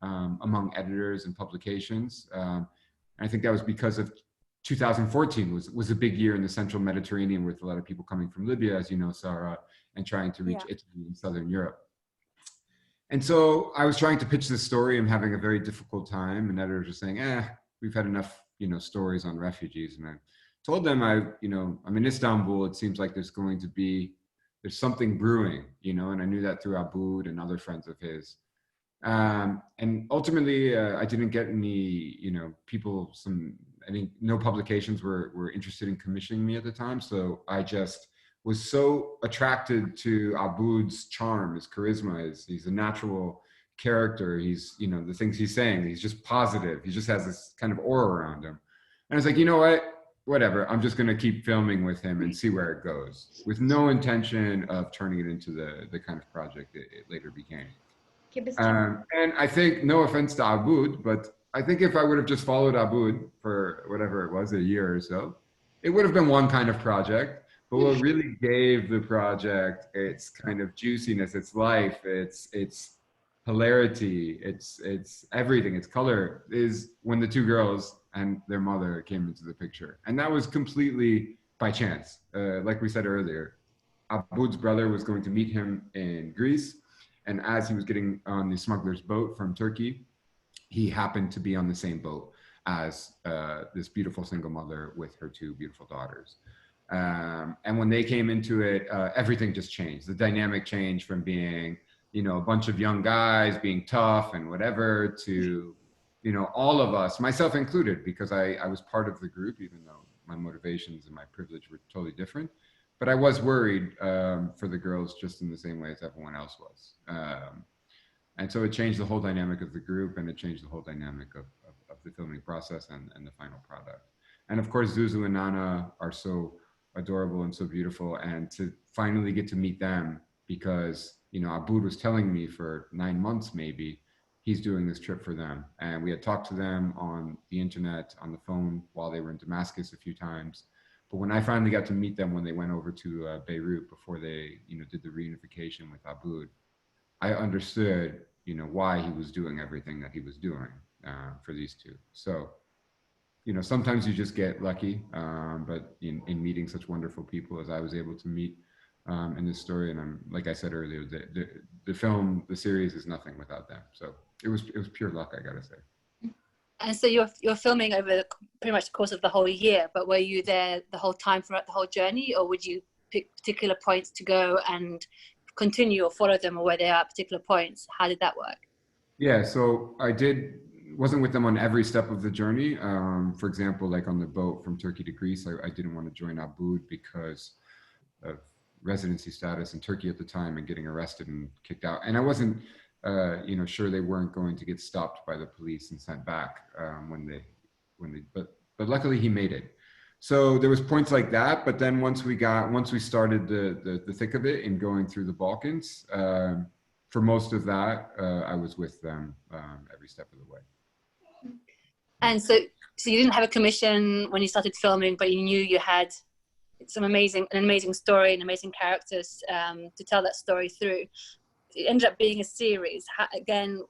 among editors and publications. And I think that was because of 2014 was a big year in the central Mediterranean, with a lot of people coming from Libya, as you know, Sarah, and trying to reach Italy and Southern Europe. And so I was trying to pitch this story. I'm having a very difficult time, and editors are saying, we've had enough, stories on refugees. And I told them, I'm in Istanbul. It seems like there's something brewing, and I knew that through Aboud and other friends of his. And ultimately, I didn't get any, people, I think no publications were interested in commissioning me at the time. So I just was so attracted to Aboud's charm, his charisma. He's a natural character. He's, the things he's saying, he's just positive. He just has this kind of aura around him. And I was like, you know what? Whatever, I'm just going to keep filming with him and see where it goes, with no intention of turning it into the kind of project it later became. And I think, no offense to Aboud, but I think if I would have just followed Aboud for whatever it was, a year or so, it would have been one kind of project. But what really gave the project its kind of juiciness, its life, its hilarity, its everything, its color, is when the two girls and their mother came into the picture. And that was completely by chance. Like we said earlier, Aboud's brother was going to meet him in Greece. And as he was getting on the smuggler's boat from Turkey, he happened to be on the same boat as this beautiful single mother with her two beautiful daughters. And when they came into it, everything just changed. The dynamic changed from being, a bunch of young guys being tough and whatever to, all of us, myself included, because I was part of the group, even though my motivations and my privilege were totally different. But I was worried for the girls just in the same way as everyone else was. And so it changed the whole dynamic of the group, and it changed the whole dynamic of the filming process and the final product. And of course, Zuzu and Nana are so adorable and so beautiful, and to finally get to meet them, because, Aboud was telling me for 9 months, maybe, he's doing this trip for them. And we had talked to them on the internet, on the phone, while they were in Damascus a few times. But when I finally got to meet them when they went over to Beirut before they, did the reunification with Aboud, I understood, why he was doing everything that he was doing for these two. So, sometimes you just get lucky, but in meeting such wonderful people as I was able to meet in this story, and I'm, like I said earlier, the film, the series is nothing without them. So it was pure luck, I gotta say. And so you're filming over pretty much the course of the whole year, but were you there the whole time throughout the whole journey, or would you pick particular points to go and continue or follow them, or were they at particular points? How did that work? Yeah, so I did wasn't with them on every step of the journey. For example, like on the boat from Turkey to Greece, I didn't want to join Aboud because of residency status in Turkey at the time and getting arrested and kicked out. And I wasn't, sure they weren't going to get stopped by the police and sent back but luckily he made it. So there was points like that. But then once we started the thick of it in going through the Balkans, for most of that, I was with them every step of the way. And so you didn't have a commission when you started filming, but you knew you had an amazing story and amazing characters to tell that story through. It ended up being a series. Again,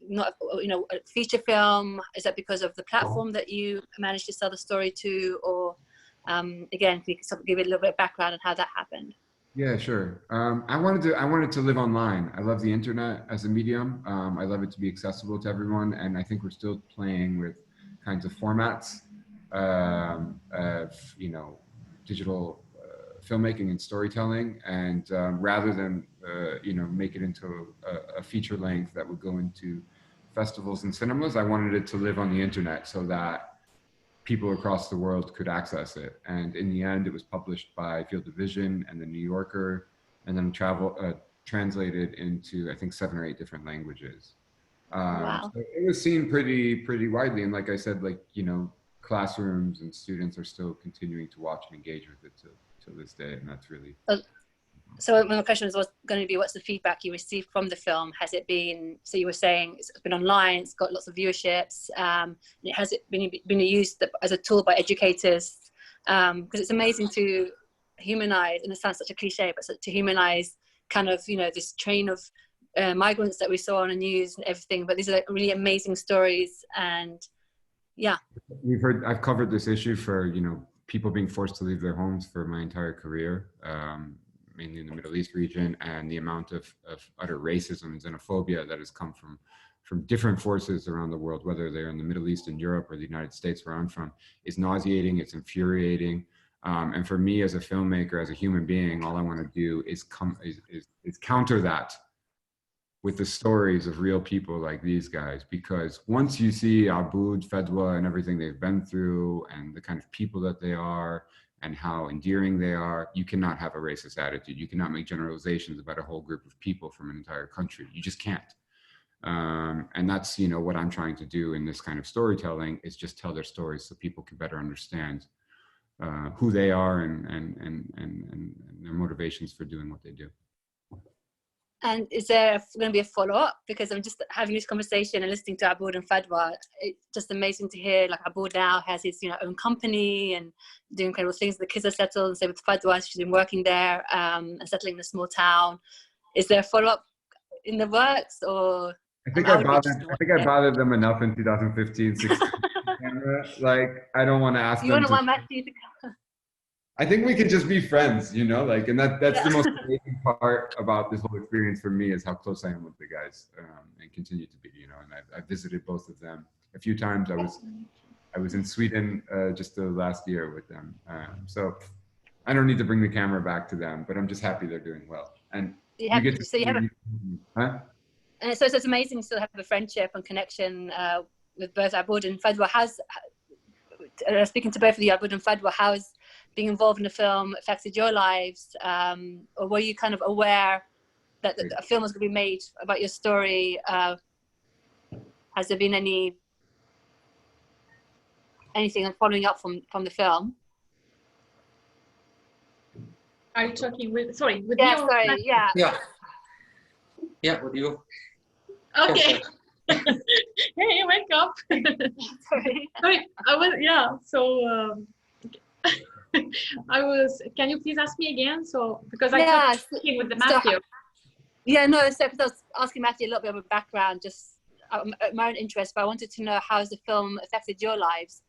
not a feature film. Is that because of the platform that you managed to tell the story to, or again, can you give it a little bit of background on how that happened? Yeah, sure. I wanted to live online. I love the internet as a medium. I love it to be accessible to everyone, and I think we're still playing with kinds of formats of digital filmmaking and storytelling, and rather than make it into a feature length that would go into festivals and cinemas, I wanted it to live on the internet so that people across the world could access it. And in the end, it was published by Field of Vision and the New Yorker, and then translated into, I think, 7 or 8 different languages. Wow. So it was seen pretty widely. And like I said, classrooms and students are still continuing to watch and engage with it till this day. And that's really... So my question was going to be, what's the feedback you received from the film? Has it been, so you were saying it's been online, it's got lots of viewerships, has it been used as a tool by educators? Because it's amazing to humanize, and it sounds such a cliche, but to humanize kind of, this train of migrants that we saw on the news and everything, but these are really amazing stories. And yeah. I've covered this issue for, people being forced to leave their homes for my entire career. Mainly in the Middle East region, and the amount of utter racism and xenophobia that has come from different forces around the world, whether they're in the Middle East and Europe or the United States where I'm from, is nauseating, it's infuriating. And for me as a filmmaker, as a human being, all I want to do is counter that with the stories of real people like these guys. Because once you see Aboud, Fadwa, and everything they've been through, and the kind of people that they are, and how endearing they are, you cannot have a racist attitude. You cannot make generalizations about a whole group of people from an entire country. You just can't. And that's, what I'm trying to do in this kind of storytelling, is just tell their stories so people can better understand who they are and their motivations for doing what they do. And is there going to be a follow-up? Because I'm just having this conversation and listening to Aboud and Fadwa. It's just amazing to hear, Aboud now has his own company and doing incredible things. The kids are settled, and so with Fadwa, she's been working there and settling in a small town. Is there a follow-up in the works, or? I think I bothered them enough in 2015, 16. I don't want to ask them. You don't want Matthew to come. I think we can just be friends, and that's the most amazing part about this whole experience for me, is how close I am with the guys, and continue to be, and I've visited both of them a few times. I was in Sweden just the last year with them. So I don't need to bring the camera back to them, but I'm just happy they're doing well. And so it's amazing to still have a friendship and connection with both Aboud and Fadwa. Speaking to both of you, Aboud and Fadwa, how has being involved in the film affected your lives? Or were you kind of aware that a film was going to be made about your story? Has there been anything following up from the film? Are you talking with, sorry, with yeah, you? Sorry, yeah. Yeah, with you. Okay. Hey, wake up. Sorry. Sorry, can you please ask me again? So, because I was speaking with the Matthew. So because I was asking Matthew a little bit of a background, just my own interest, but I wanted to know how has the film affected your lives?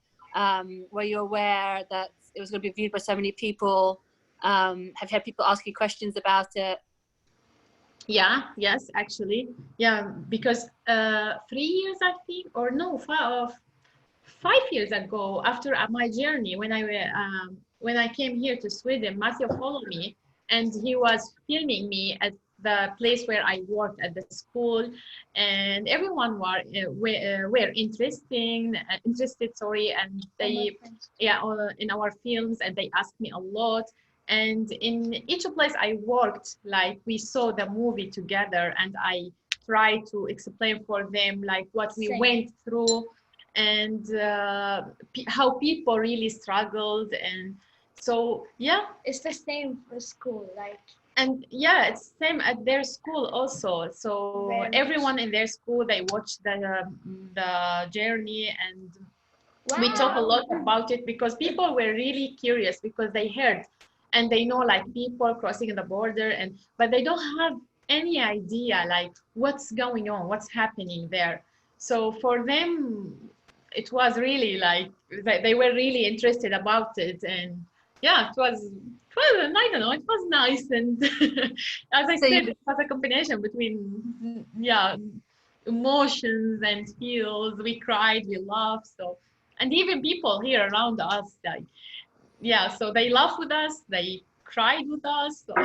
Were you aware that it was going to be viewed by so many people? Have you had people ask you questions about it? Yes, actually. Yeah, because 3 years, I think, or no, 5 years ago, after my journey, when I came here to Sweden, Matthew followed me, and he was filming me the place where I worked at the school, and everyone were interested, sorry, and they in our films, and they asked me a lot. And in each place I worked, like we saw the movie together, and I tried to explain for them like what we went through, and how people really struggled. And so it's the same for school, like. And yeah, it's same at their school also. So everyone in their school, they watched the journey, and we talk a lot about it, because people were really curious, because they heard and they know like people crossing the border, but they don't have any idea like what's going on, what's happening there. So for them, it was really like they were really interested about it. And yeah, it was I don't know, it was nice. And as I said, it was a combination between emotions and feels. We cried, we laughed. So, and even people here around us, like so they laughed with us, they cried with us. So.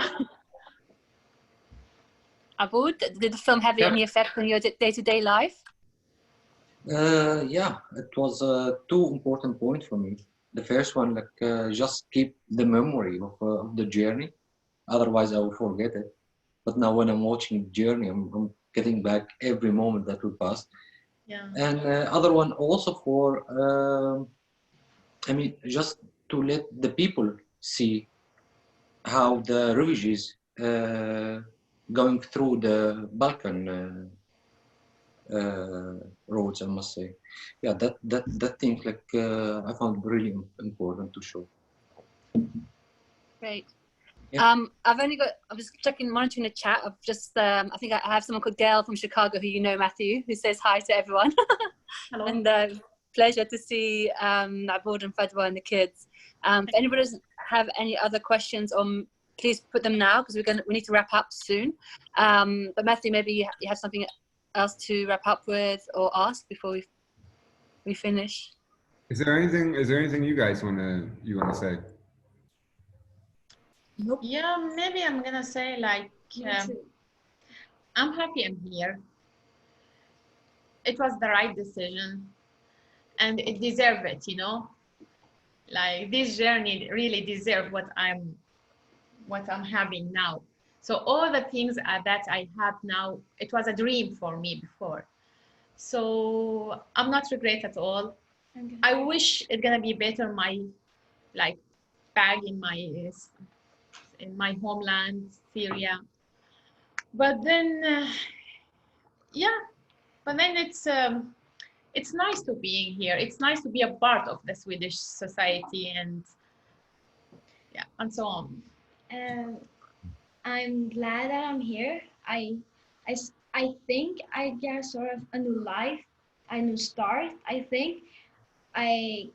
Aboud, did the film have any effect on your day-to-day life? Yeah, it was two important points for me. The first one, like just keep the memory of the journey, otherwise I will forget it. But now when I'm watching the journey, I'm getting back every moment that we passed. Yeah. And other one also for, I mean, just to let the people see how the refugees going through the Balkan roads, I must say. Yeah, that thing like I found really important to show. Great. Yeah. I was monitoring the chat. I've just, I think I have someone called Gail from Chicago, who you know, Matthew, who says hi to everyone. Hello. And pleasure to see Aboud and Fadwa and the kids. If anybody doesn't have any other questions, please put them now, because we need to wrap up soon. But Matthew, maybe you have something else to wrap up with or ask before we finish. Is there anything you guys want to say? Nope. Yeah, maybe I'm gonna say like I'm happy I'm here. It was the right decision, and it deserved it, you know. Like this journey really deserved what I'm having now. So all the things that I have now, it was a dream for me before. So I'm not regret at all. Okay. I wish it's gonna be better, my like back in my homeland, Syria. But then, it's nice to be in here. It's nice to be a part of the Swedish society, and so on. I'm glad that I'm here. I think I get sort of a new life, a new start. I think I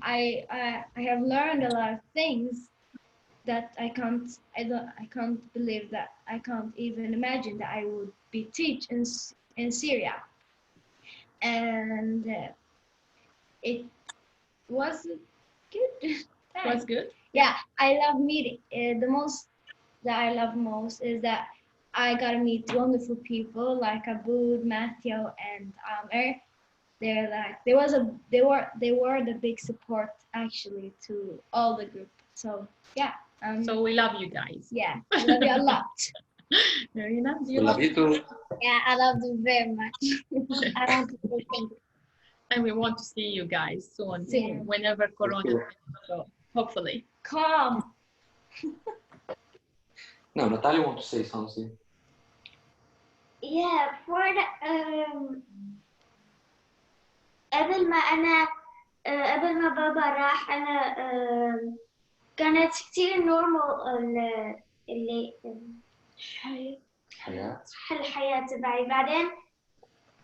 have learned a lot of things that I can't believe that I can't even imagine that I would be teach in Syria. And it was good. Was good. Yeah, I love meeting. The most that I love most is that I got to meet wonderful people like Aboud, Matthew, and Amer. They're like they were the big support actually to all the group. So yeah. So we love you guys. Yeah, I love you a lot. Narina, do you love you too. Yeah, I love you very much. I want to say thank you. And we want to see you guys soon, Yeah. whenever Corona. Sure. So hopefully. Come. Now, Nathalia wants to say something. Yeah, for the قبل ما بابا راح أنا كانت كتير نورمال الحياة تبعي.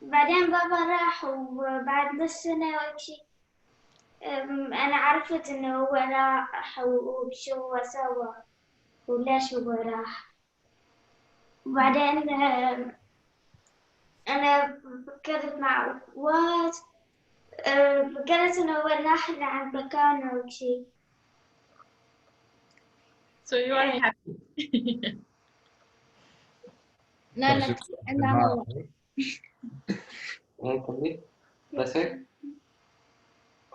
بعدين بابا راح، وبعد نص سنة وشي أنا عرفت إنه هو راح وشو هو سوى وليش هو راح. وبعدين أنا فكرت مع فكرت إنه هو راح لعند بلكان أو شي. So you are happy. لا لا أنا هو That's it?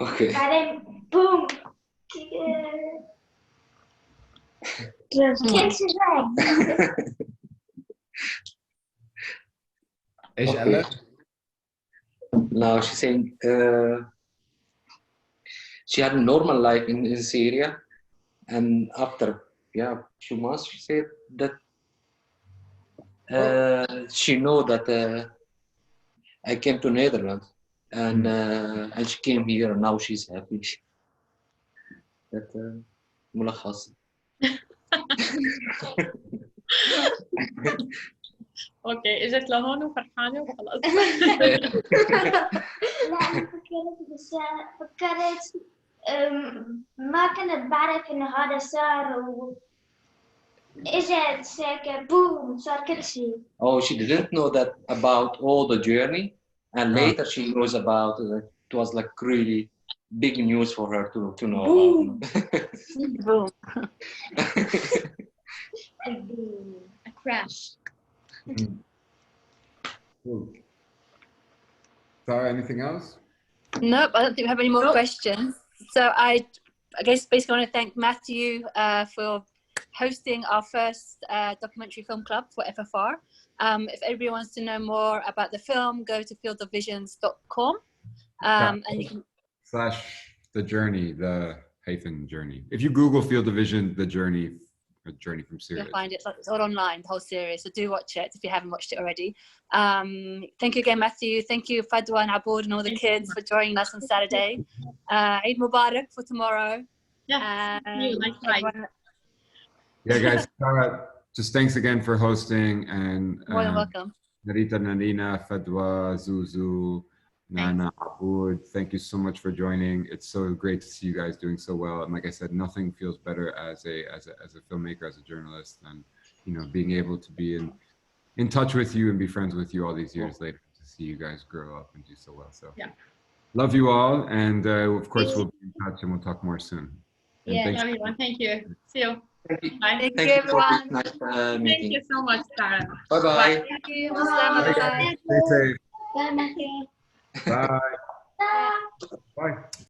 Okay. بعدين بوم كل شيء ايش Okay. قالت؟ Now she's saying she had a normal life in Syria, and after few months she said that she know that I came to Netherlands and she came here and now she's happy. That ملخص. اوكي اجت لهون وفرحانه وخلاص. لا أنا فكرت ما كنت بعرف إنه هذا صار إجت هيك بوم صار كل شيء. Oh, she didn't know that about all the journey, and later she knows about it was like really big news for her to know about. Boom. a crash. Cool. Sarah, anything else? Nope, I don't think we have any more questions. So I guess basically want to thank Matthew for hosting our first documentary film club for FFR. If anybody wants to know more about the film, go to fieldofvisions.com and you can / the journey, the hyphen journey. If you Google Field of Vision, the journey from Syria. you'll find it. It's all online, the whole series. So do watch it if you haven't watched it already. Thank you again, Matthew. Thank you, Fadwa and Aboud and all the kids for joining us on Saturday. Eid Mubarak for tomorrow. Yeah, Everyone, Yeah, guys, Sarah, just thanks again for hosting, and more than welcome. Narita and Narina, Fadwa, Zuzu, Nana, Aboud, thank you so much for joining. It's so great to see you guys doing so well. And like I said, nothing feels better as a filmmaker, as a journalist, than being able to be in touch with you and be friends with you all these years later, to see you guys grow up and do so well. So Yeah. love you all, and of course we'll be in touch and we'll talk more soon. And Yeah, thanks. everyone, thank you. See you. Thank you. Bye. Thank Thank you, you for this everyone. nice Thank meeting. you so much, Sarah. Bye bye. Thank you. Wassalamu Bye, alaikum. guys. Stay safe. Bye, Matthew. Bye. Bye. Bye.